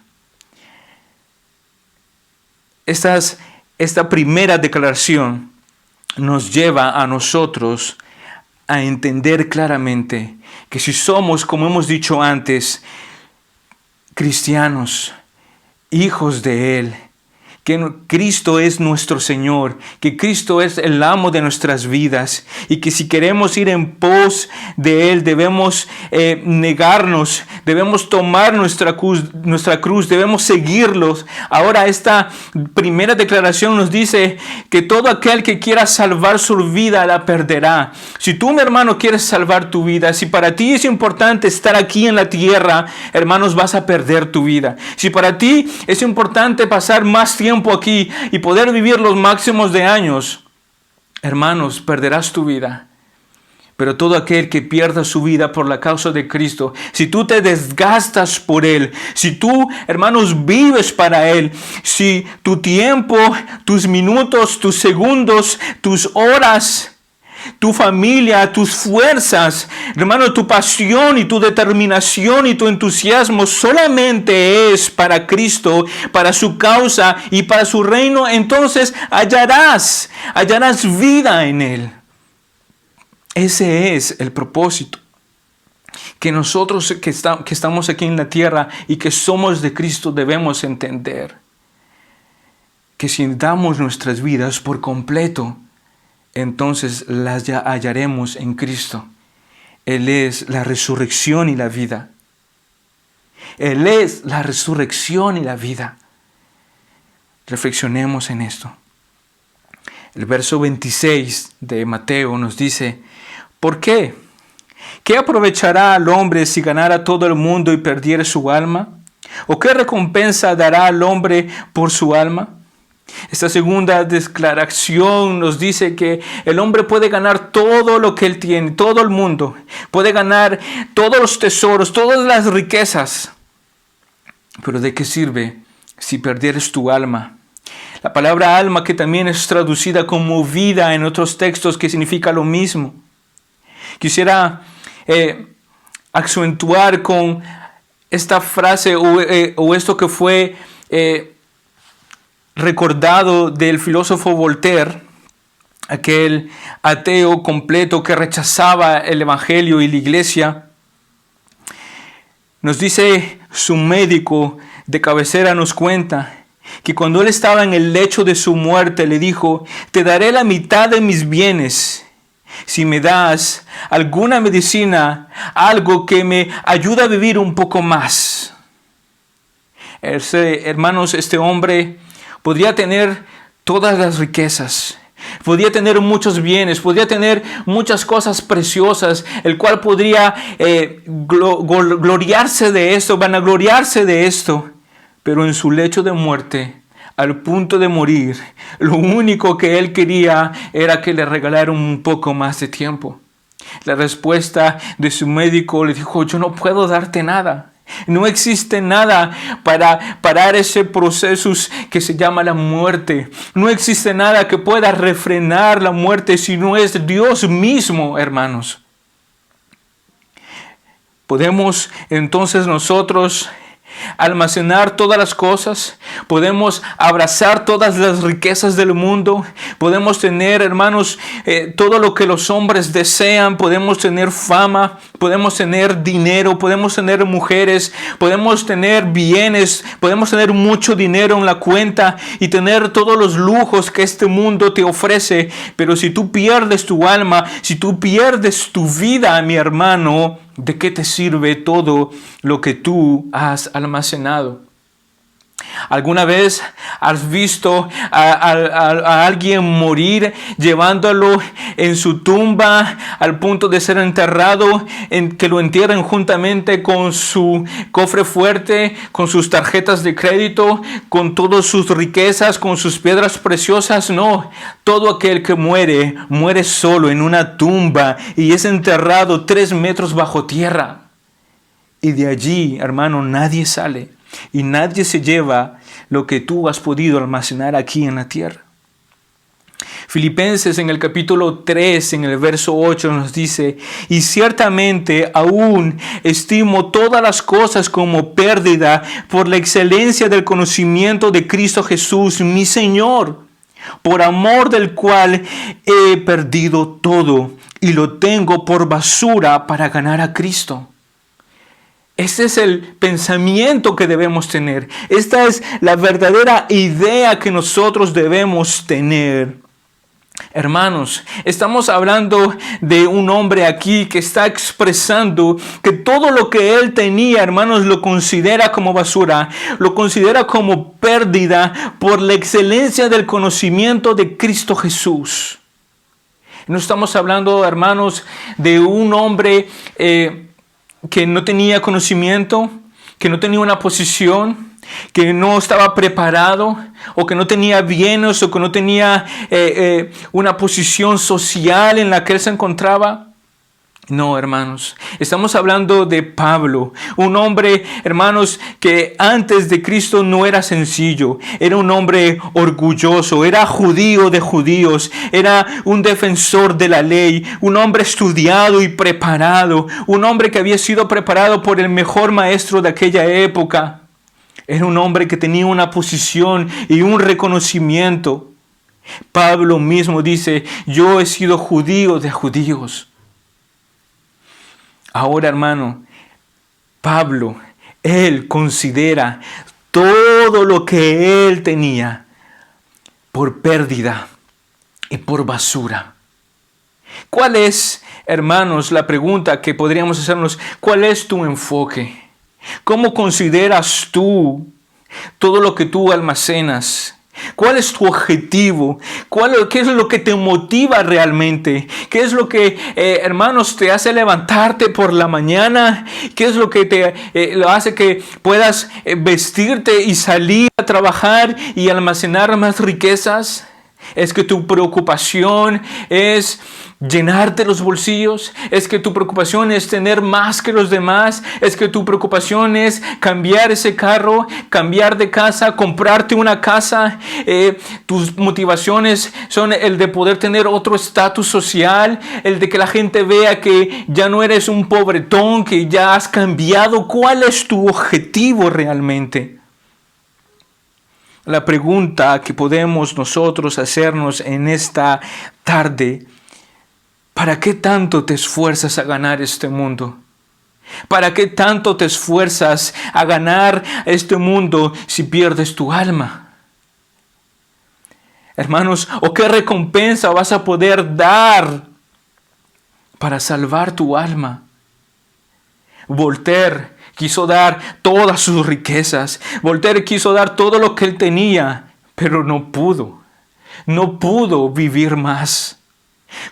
Esta primera declaración nos lleva a nosotros a entender claramente que si somos, como hemos dicho antes, cristianos, hijos de Él, que Cristo es nuestro Señor, que Cristo es el amo de nuestras vidas y que si queremos ir en pos de Él debemos negarnos, debemos tomar nuestra cruz, debemos seguirlos. Ahora esta primera declaración nos dice que todo aquel que quiera salvar su vida la perderá. Si tú, mi hermano, quieres salvar tu vida, si para ti es importante estar aquí en la tierra, hermanos, vas a perder tu vida. Si para ti es importante pasar más tiempo aquí y poder vivir los máximos de años, hermanos, perderás tu vida. Pero todo aquel que pierda su vida por la causa de Cristo, si tú te desgastas por Él, si tú, hermanos, vives para Él, si tu tiempo, tus minutos, tus segundos, tus horas, tu familia, tus fuerzas, hermano, tu pasión y tu determinación y tu entusiasmo solamente es para Cristo, para su causa y para su reino, entonces hallarás vida en Él. Ese es el propósito. que nosotros que estamos aquí en la tierra y que somos de Cristo debemos entender que si damos nuestras vidas por completo, entonces las ya hallaremos en Cristo. Él es la resurrección y la vida. Él es la resurrección y la vida. Reflexionemos en esto. El verso 26 de Mateo nos dice, ¿por qué? ¿Qué aprovechará al hombre si ganara todo el mundo y perdiere su alma? ¿O qué recompensa dará al hombre por su alma? Esta segunda declaración nos dice que el hombre puede ganar todo lo que él tiene, todo el mundo. Puede ganar todos los tesoros, todas las riquezas. Pero ¿de qué sirve si perdieres tu alma? La palabra alma, que también es traducida como vida en otros textos, que significa lo mismo. Quisiera acentuar con esta frase o esto que fue recordado del filósofo Voltaire, aquel ateo completo que rechazaba el evangelio y la iglesia. Nos dice su médico de cabecera, nos cuenta que cuando él estaba en el lecho de su muerte le dijo: te daré la mitad de mis bienes si me das alguna medicina, algo que me ayude a vivir un poco más. Hermanos, este hombre podría tener todas las riquezas, podría tener muchos bienes, podría tener muchas cosas preciosas, el cual podría gloriarse de esto, vanagloriarse de esto. Pero en su lecho de muerte, al punto de morir, lo único que él quería era que le regalaran un poco más de tiempo. La respuesta de su médico le dijo: yo no puedo darte nada. No existe nada para parar ese proceso que se llama la muerte. No existe nada que pueda refrenar la muerte si no es Dios mismo, hermanos. Podemos entonces nosotros almacenar todas las cosas, podemos abrazar todas las riquezas del mundo, podemos tener, hermanos, todo lo que los hombres desean, podemos tener fama, podemos tener dinero, podemos tener mujeres, podemos tener bienes, podemos tener mucho dinero en la cuenta y tener todos los lujos que este mundo te ofrece. Pero si tú pierdes tu alma, si tú pierdes tu vida, mi hermano, ¿de qué te sirve todo lo que tú has almacenado? ¿Alguna vez has visto a alguien morir llevándolo en su tumba al punto de ser enterrado, que lo entierren juntamente con su cofre fuerte, con sus tarjetas de crédito, con todas sus riquezas, con sus piedras preciosas? No, todo aquel que muere, muere solo en una tumba y es enterrado 3 metros bajo tierra. Y de allí, hermano, nadie sale. Y nadie se lleva lo que tú has podido almacenar aquí en la tierra. Filipenses en el capítulo 3, en el verso 8 nos dice: y ciertamente aún estimo todas las cosas como pérdida por la excelencia del conocimiento de Cristo Jesús, mi Señor, por amor del cual he perdido todo y lo tengo por basura para ganar a Cristo. Ese es el pensamiento que debemos tener. Esta es la verdadera idea que nosotros debemos tener. Hermanos, estamos hablando de un hombre aquí que está expresando que todo lo que él tenía, hermanos, lo considera como basura, lo considera como pérdida por la excelencia del conocimiento de Cristo Jesús. No estamos hablando, hermanos, de un hombre que no tenía conocimiento, que no tenía una posición, que no estaba preparado, o que no tenía bienes, o que no tenía una posición social en la que él se encontraba. No, hermanos, estamos hablando de Pablo, un hombre, hermanos, que antes de Cristo no era sencillo, era un hombre orgulloso, era judío de judíos, era un defensor de la ley, un hombre estudiado y preparado, un hombre que había sido preparado por el mejor maestro de aquella época. Era un hombre que tenía una posición y un reconocimiento. Pablo mismo dice: yo he sido judío de judíos. Ahora, hermano, Pablo, él considera todo lo que él tenía por pérdida y por basura. ¿Cuál es, hermanos, la pregunta que podríamos hacernos? ¿Cuál es tu enfoque? ¿Cómo consideras tú todo lo que tú almacenas? ¿Cuál es tu objetivo? ¿Qué es lo que te motiva realmente? ¿Qué es lo que, hermanos, te hace levantarte por la mañana? ¿Qué es lo que te lo hace que puedas vestirte y salir a trabajar y almacenar más riquezas? ¿Es que tu preocupación es llenarte los bolsillos? ¿Es que tu preocupación es tener más que los demás? ¿Es que tu preocupación es cambiar ese carro, cambiar de casa, comprarte una casa? Tus motivaciones son el de poder tener otro estatus social, el de que la gente vea que ya no eres un pobretón, que ya has cambiado. ¿Cuál es tu objetivo realmente? La pregunta que podemos nosotros hacernos en esta tarde: ¿para qué tanto te esfuerzas a ganar este mundo? ¿Para qué tanto te esfuerzas a ganar este mundo si pierdes tu alma? Hermanos, ¿o qué recompensa vas a poder dar para salvar tu alma? Voltaire quiso dar todas sus riquezas. Voltaire quiso dar todo lo que él tenía, pero no pudo. No pudo vivir más.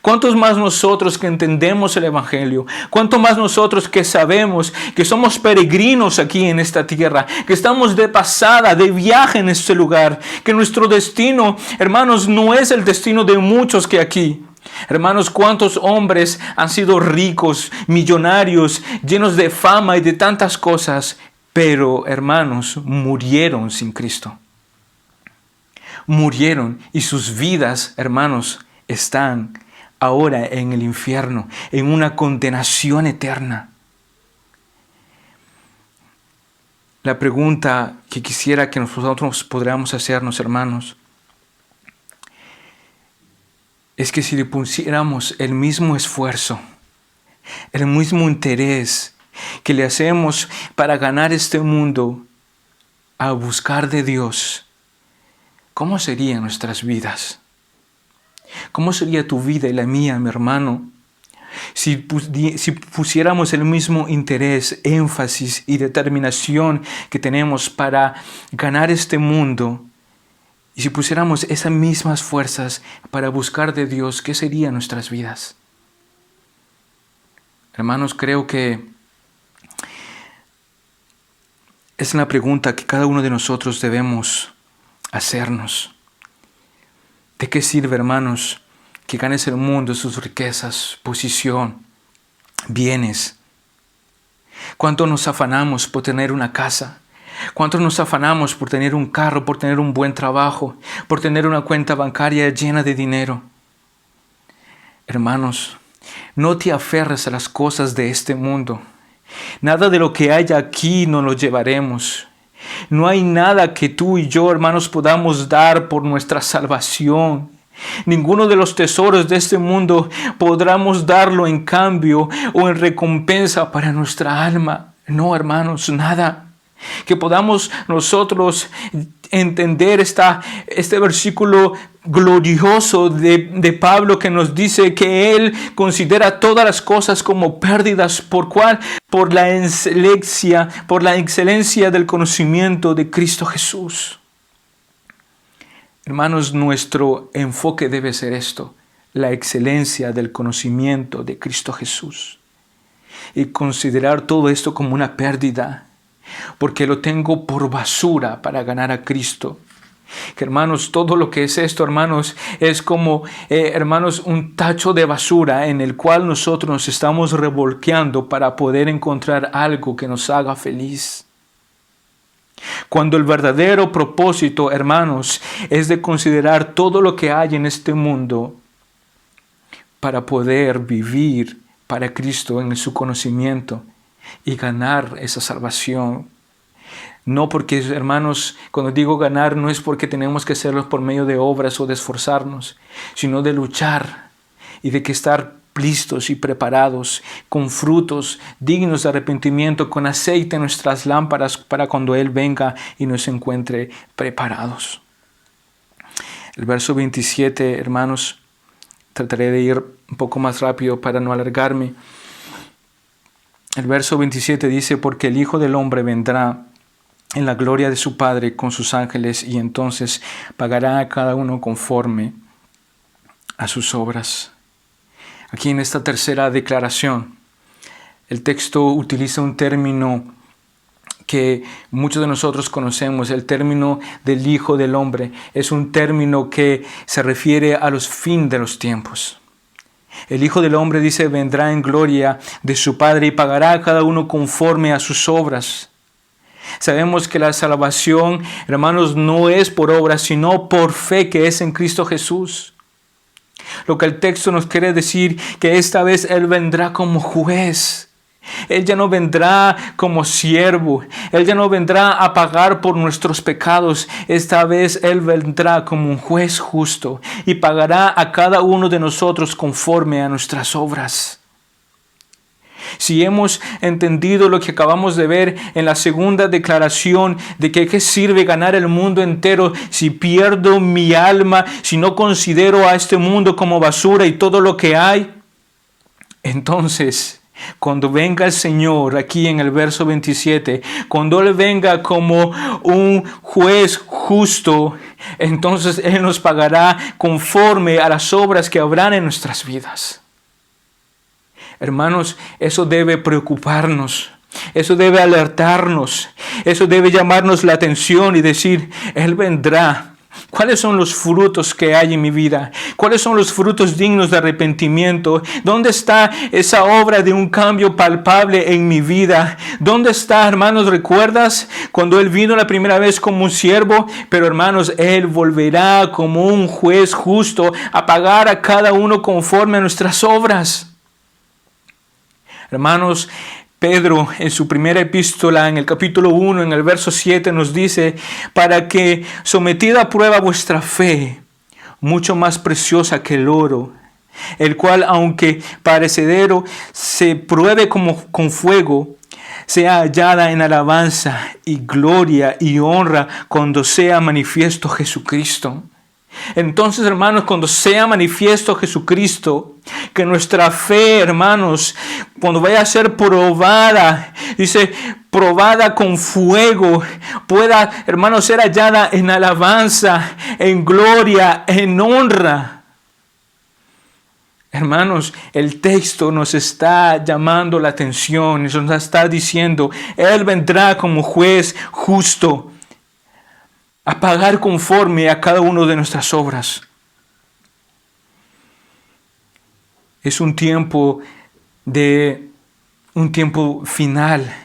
¿Cuántos más nosotros que entendemos el Evangelio? ¿Cuánto más nosotros que sabemos que somos peregrinos aquí en esta tierra? Que estamos de pasada, de viaje en este lugar. Que nuestro destino, hermanos, no es el destino de muchos que aquí. Hermanos, ¿cuántos hombres han sido ricos, millonarios, llenos de fama y de tantas cosas? Pero, hermanos, murieron sin Cristo. Murieron y sus vidas, hermanos, están ahora en el infierno, en una condenación eterna. La pregunta que quisiera que nosotros podamos hacernos, hermanos, es que si le pusiéramos el mismo esfuerzo, el mismo interés que le hacemos para ganar este mundo a buscar de Dios, ¿cómo serían nuestras vidas? ¿Cómo sería tu vida y la mía, mi hermano? Si pusiéramos el mismo interés, énfasis y determinación que tenemos para ganar este mundo, y si pusiéramos esas mismas fuerzas para buscar de Dios, ¿qué serían nuestras vidas? Hermanos, creo que es una pregunta que cada uno de nosotros debemos hacernos. ¿De qué sirve, hermanos, que ganes el mundo, sus riquezas, posición, bienes? ¿Cuánto nos afanamos por tener una casa? ¿Cuánto nos afanamos por tener un carro, por tener un buen trabajo, por tener una cuenta bancaria llena de dinero? Hermanos, no te aferres a las cosas de este mundo. Nada de lo que hay aquí nos lo llevaremos. No hay nada que tú y yo, hermanos, podamos dar por nuestra salvación. Ninguno de los tesoros de este mundo podremos darlo en cambio o en recompensa para nuestra alma. No, hermanos, nada. Que podamos nosotros entender este versículo glorioso de Pablo que nos dice que él considera todas las cosas como pérdidas. ¿Por cuál? Por la excelencia del conocimiento de Cristo Jesús. Hermanos, nuestro enfoque debe ser esto: la excelencia del conocimiento de Cristo Jesús. Y considerar todo esto como una pérdida, porque lo tengo por basura para ganar a Cristo. Que, hermanos, todo lo que es esto, hermanos, es como, hermanos, un tacho de basura en el cual nosotros nos estamos revolqueando para poder encontrar algo que nos haga feliz. Cuando el verdadero propósito, hermanos, es de considerar todo lo que hay en este mundo para poder vivir para Cristo en su conocimiento y ganar esa salvación. No porque, hermanos, cuando digo ganar, no es porque tenemos que hacerlo por medio de obras o de esforzarnos, sino de luchar y de que estar listos y preparados, con frutos dignos de arrepentimiento, con aceite en nuestras lámparas para cuando Él venga y nos encuentre preparados. El verso 27, hermanos, trataré de ir un poco más rápido para no alargarme. El verso 27 dice: porque el Hijo del Hombre vendrá en la gloria de su Padre con sus ángeles, y entonces pagará a cada uno conforme a sus obras. Aquí en esta tercera declaración, el texto utiliza un término que muchos de nosotros conocemos. El término del Hijo del Hombre es un término que se refiere a los fines de los tiempos. El Hijo del Hombre, dice, vendrá en gloria de su Padre y pagará a cada uno conforme a sus obras. Sabemos que la salvación, hermanos, no es por obras, sino por fe que es en Cristo Jesús. Lo que el texto nos quiere decir, que esta vez Él vendrá como juez. Él ya no vendrá como siervo. Él ya no vendrá a pagar por nuestros pecados. Esta vez Él vendrá como un juez justo y pagará a cada uno de nosotros conforme a nuestras obras. Si hemos entendido lo que acabamos de ver en la segunda declaración de que qué sirve ganar el mundo entero si pierdo mi alma, si no considero a este mundo como basura y todo lo que hay, entonces cuando venga el Señor, aquí en el verso 27, cuando Él venga como un juez justo, entonces Él nos pagará conforme a las obras que habrán en nuestras vidas. Hermanos, eso debe preocuparnos, eso debe alertarnos, eso debe llamarnos la atención y decir: Él vendrá. ¿Cuáles son los frutos que hay en mi vida? ¿Cuáles son los frutos dignos de arrepentimiento? ¿Dónde está esa obra de un cambio palpable en mi vida? ¿Dónde está, hermanos? ¿Recuerdas cuando Él vino la primera vez como un siervo? Pero, hermanos, Él volverá como un juez justo a pagar a cada uno conforme a nuestras obras. Hermanos, Pedro en su primera epístola, en el capítulo 1, en el verso 7, nos dice: para que, sometida a prueba vuestra fe, mucho más preciosa que el oro, el cual, aunque perecedero, se pruebe como con fuego, sea hallada en alabanza y gloria y honra cuando sea manifiesto Jesucristo. Entonces, hermanos, cuando sea manifiesto Jesucristo, que nuestra fe, hermanos, cuando vaya a ser probada, dice, probada con fuego, pueda, hermanos, ser hallada en alabanza, en gloria, en honra. Hermanos, el texto nos está llamando la atención, nos está diciendo: Él vendrá como juez justo a pagar conforme a cada uno de nuestras obras. Es un tiempo final,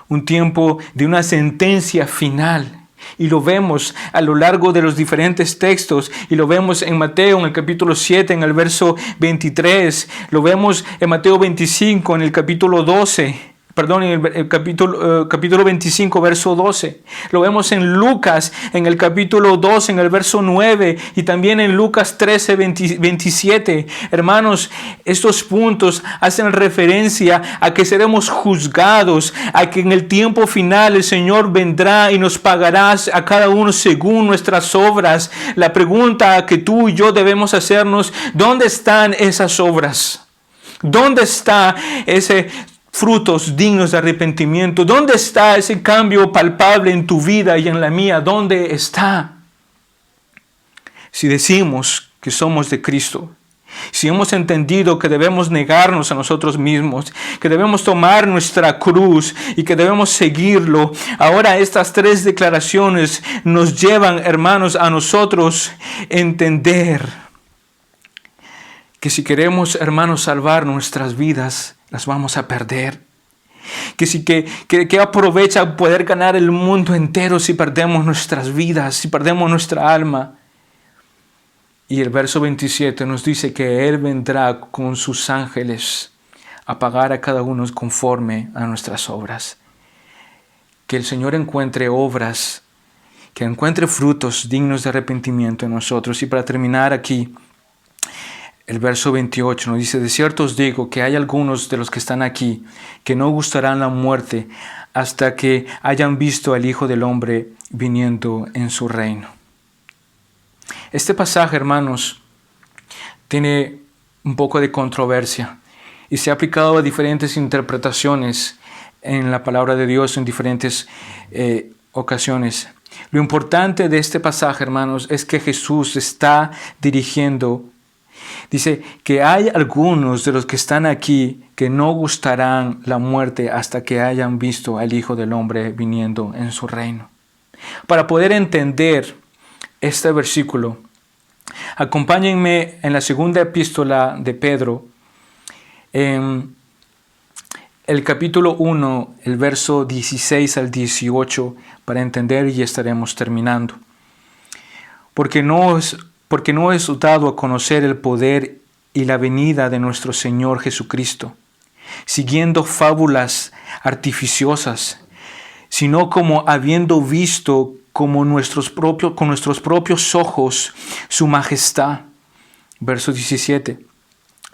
un tiempo de una sentencia final. Y lo vemos a lo largo de los diferentes textos. Y lo vemos en Mateo, en el capítulo 7, en el verso 23. Lo vemos en Mateo 25, en el capítulo 12. En el capítulo 25, verso 12. Lo vemos en Lucas, en el capítulo 2, en el verso 9. Y también en Lucas 13, 27. Hermanos, estos puntos hacen referencia a que seremos juzgados, a que en el tiempo final el Señor vendrá y nos pagará a cada uno según nuestras obras. La pregunta que tú y yo debemos hacernos: ¿dónde están esas obras? ¿Dónde está ese frutos dignos de arrepentimiento? ¿Dónde está ese cambio palpable en tu vida y en la mía? ¿Dónde está? Si decimos que somos de Cristo, si hemos entendido que debemos negarnos a nosotros mismos, que debemos tomar nuestra cruz y que debemos seguirlo, ahora estas tres declaraciones nos llevan, hermanos, a nosotros entender que si queremos, hermanos, salvar nuestras vidas, las vamos a perder. Que aprovecha poder ganar el mundo entero si perdemos nuestras vidas, si perdemos nuestra alma. Y el verso 27 nos dice que Él vendrá con sus ángeles a pagar a cada uno conforme a nuestras obras. Que el Señor encuentre obras, que encuentre frutos dignos de arrepentimiento en nosotros. Y para terminar aquí, el verso 28 nos dice: de cierto os digo que hay algunos de los que están aquí que no gustarán la muerte hasta que hayan visto al Hijo del Hombre viniendo en su reino. Este pasaje, hermanos, tiene un poco de controversia y se ha aplicado a diferentes interpretaciones en la palabra de Dios en diferentes ocasiones. Lo importante de este pasaje, hermanos, es que Jesús está dirigiendo. Dice que hay algunos de los que están aquí que no gustarán la muerte hasta que hayan visto al Hijo del Hombre viniendo en su reino. Para poder entender este versículo, acompáñenme en la segunda epístola de Pedro, en el capítulo 1, el verso 16 al 18, para entender, y estaremos terminando. Porque no es dado a conocer el poder y la venida de nuestro Señor Jesucristo, siguiendo fábulas artificiosas, sino como habiendo visto con nuestros propios ojos su majestad. Verso 17.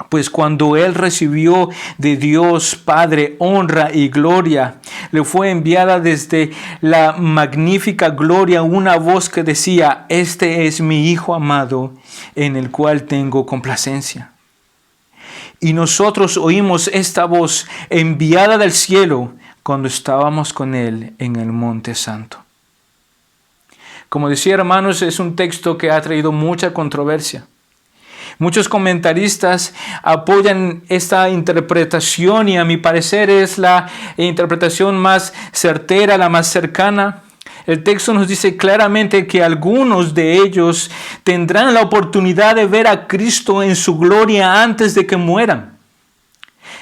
Pues cuando Él recibió de Dios Padre honra y gloria, le fue enviada desde la magnífica gloria una voz que decía: este es mi Hijo amado, en el cual tengo complacencia. Y nosotros oímos esta voz enviada del cielo cuando estábamos con Él en el Monte Santo. Como decía, hermanos, es un texto que ha traído mucha controversia. Muchos comentaristas apoyan esta interpretación y a mi parecer es la interpretación más certera, la más cercana. El texto nos dice claramente que algunos de ellos tendrán la oportunidad de ver a Cristo en su gloria antes de que mueran.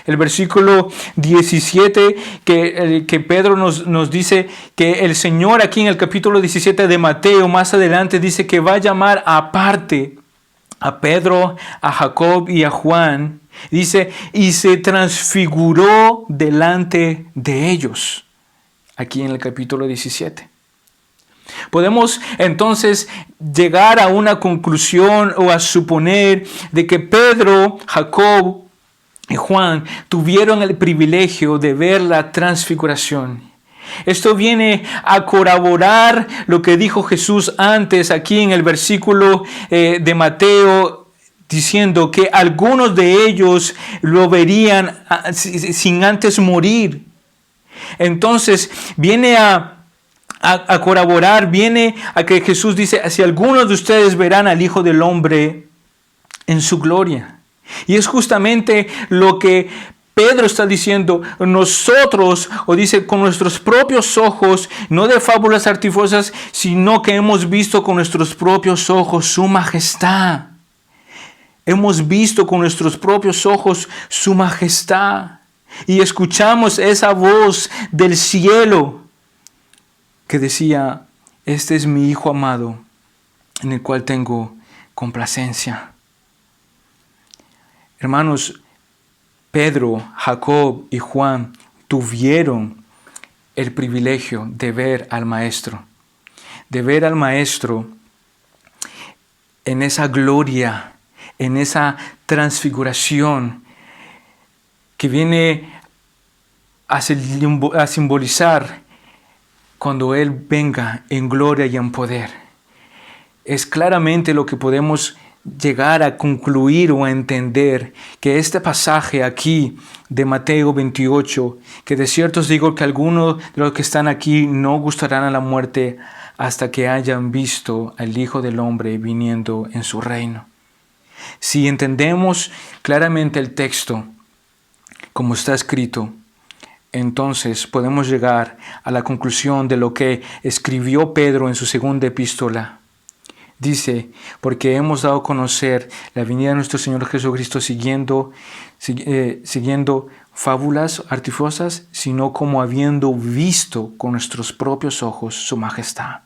El versículo 17 que Pedro nos dice que el Señor aquí en el capítulo 17 de Mateo, más adelante, dice que va a llamar aparte a Pedro, a Jacob y a Juan. Dice, y se transfiguró delante de ellos. Aquí en el capítulo 17. Podemos entonces llegar a una conclusión o a suponer de que Pedro, Jacob y Juan tuvieron el privilegio de ver la transfiguración. Esto viene a corroborar lo que dijo Jesús antes aquí en el versículo de Mateo, diciendo que algunos de ellos lo verían sin antes morir. Entonces viene a corroborar, viene a que Jesús dice: si algunos de ustedes verán al Hijo del Hombre en su gloria. Y es justamente lo que Pedro está diciendo: nosotros, o dice, con nuestros propios ojos, no de fábulas artificiosas, sino que hemos visto con nuestros propios ojos su majestad. Hemos visto con nuestros propios ojos su majestad. Y escuchamos esa voz del cielo que decía: este es mi Hijo amado, en el cual tengo complacencia. Hermanos, Pedro, Jacob y Juan tuvieron el privilegio de ver al Maestro. De ver al Maestro en esa gloria, en esa transfiguración que viene a simbolizar cuando Él venga en gloria y en poder. Es claramente lo que podemos llegar a concluir o a entender, que este pasaje aquí de Mateo 28, que de cierto os digo que algunos de los que están aquí no gustarán a la muerte hasta que hayan visto al Hijo del Hombre viniendo en su reino. Si entendemos claramente el texto como está escrito, entonces podemos llegar a la conclusión de lo que escribió Pedro en su segunda epístola. Dice: porque hemos dado a conocer la venida de nuestro Señor Jesucristo siguiendo fábulas artificiosas, sino como habiendo visto con nuestros propios ojos su majestad.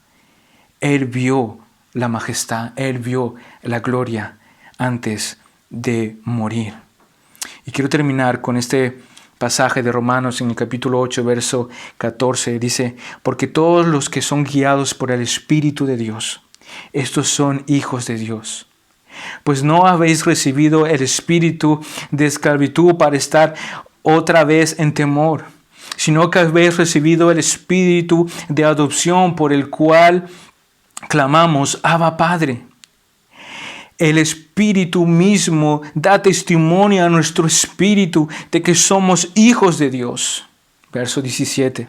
Él vio la majestad, Él vio la gloria antes de morir. Y quiero terminar con este pasaje de Romanos en el capítulo 8, verso 14. Dice: porque todos los que son guiados por el Espíritu de Dios, estos son hijos de Dios. pues no habéis recibido el espíritu de esclavitud para estar otra vez en temor, sino que habéis recibido el espíritu de adopción por el cual clamamos, Abba, Padre. El Espíritu mismo da testimonio a nuestro espíritu de que somos hijos de Dios. Verso 17.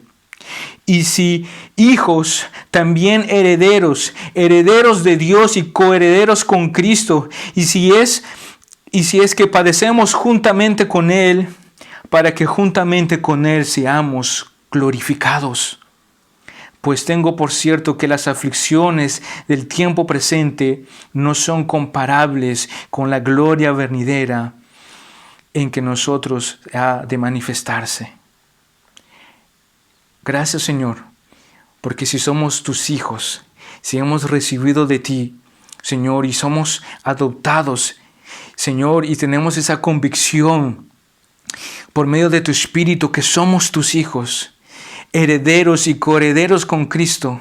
Y si hijos, también herederos, herederos de Dios y coherederos con Cristo. Y si es que padecemos juntamente con Él, para que juntamente con Él seamos glorificados. Pues tengo por cierto que las aflicciones del tiempo presente no son comparables con la gloria venidera en que nosotros ha de manifestarse. Gracias, Señor, porque si somos tus hijos, si hemos recibido de ti, Señor, y somos adoptados, Señor, y tenemos esa convicción por medio de tu Espíritu que somos tus hijos, herederos y coherederos con Cristo.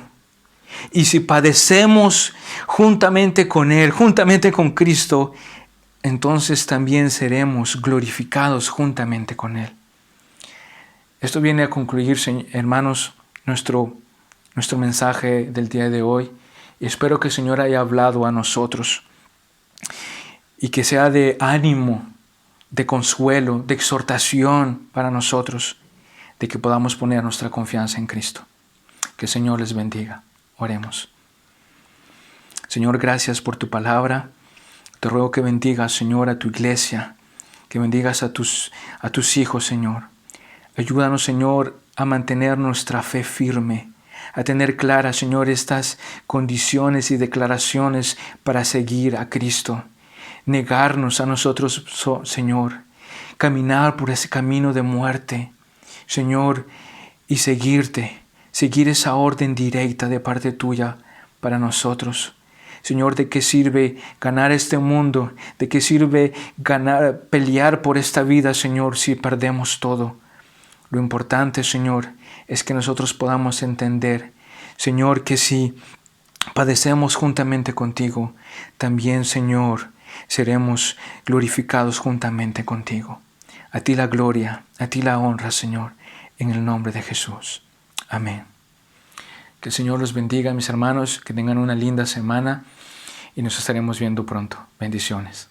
Y si padecemos juntamente con Él, juntamente con Cristo, entonces también seremos glorificados juntamente con Él. Esto viene a concluir, hermanos, nuestro mensaje del día de hoy. Y espero que el Señor haya hablado a nosotros y que sea de ánimo, de consuelo, de exhortación para nosotros, de que podamos poner nuestra confianza en Cristo. Que el Señor les bendiga. Oremos. Señor, gracias por tu palabra. Te ruego que bendigas, Señor, a tu iglesia, que bendigas a tus hijos, Señor. Ayúdanos, Señor, a mantener nuestra fe firme, a tener claras, Señor, estas condiciones y declaraciones para seguir a Cristo. Negarnos a nosotros, Señor, caminar por ese camino de muerte, Señor, y seguirte, seguir esa orden directa de parte tuya para nosotros. Señor, ¿de qué sirve ganar este mundo? ¿De qué sirve pelear por esta vida, Señor, si perdemos todo? Lo importante, Señor, es que nosotros podamos entender, Señor, que si padecemos juntamente contigo, también, Señor, seremos glorificados juntamente contigo. A ti la gloria, a ti la honra, Señor, en el nombre de Jesús. Amén. Que el Señor los bendiga, mis hermanos, que tengan una linda semana y nos estaremos viendo pronto. Bendiciones.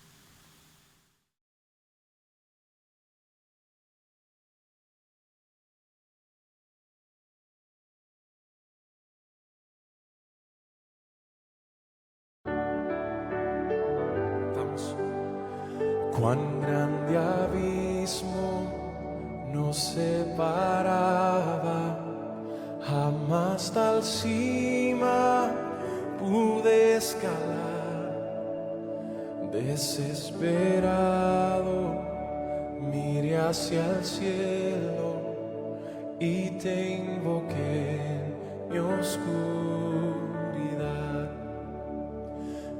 Cuán grande abismo nos separaba, jamás tal cima pude escalar. Desesperado miré hacia el cielo y te invoqué en mi oscuridad.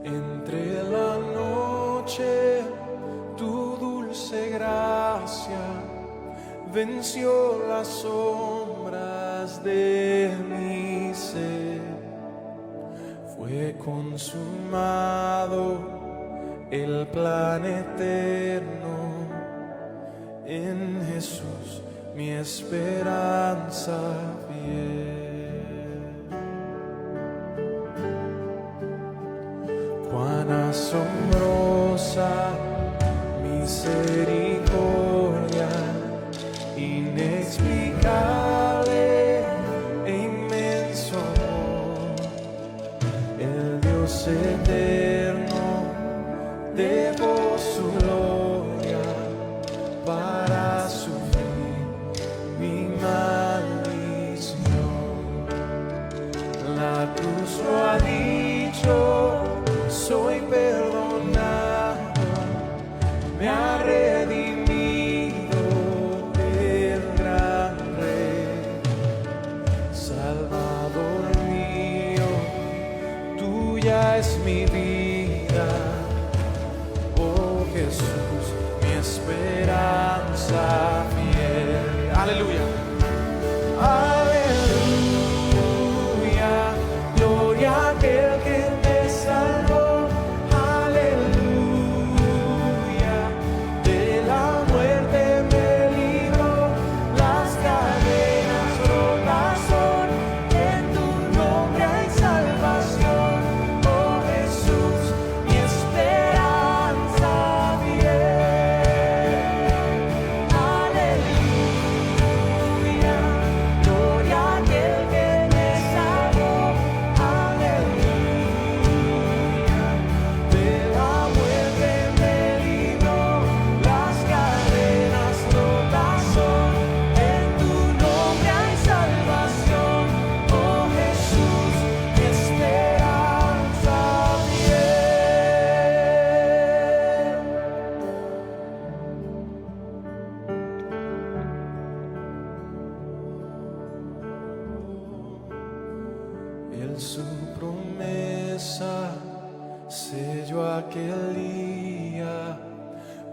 Entre la noche tu dulce gracia venció las sombras de mi ser. Fue consumado el plan eterno, en Jesús mi esperanza fiel. Cuán asombrosa misericordia, inexplicable e inmenso amor. El Dios eterno dejó su gloria para sufrir mi maldición. La cruz lo ha dicho, soy perdonado, me ha redimido el gran Rey. Salvador mío, tuya es mi vida, oh Jesús, mi esperanza fiel. Aleluya. Aleluya, gloria a aquel que me salvó. Aleluya. selló aquel día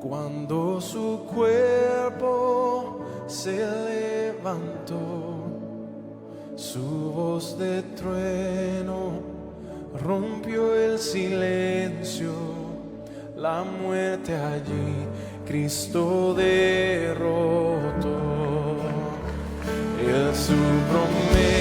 cuando su cuerpo se levantó. Su voz de trueno rompió el silencio, la muerte allí Cristo derrotó. Él su promesa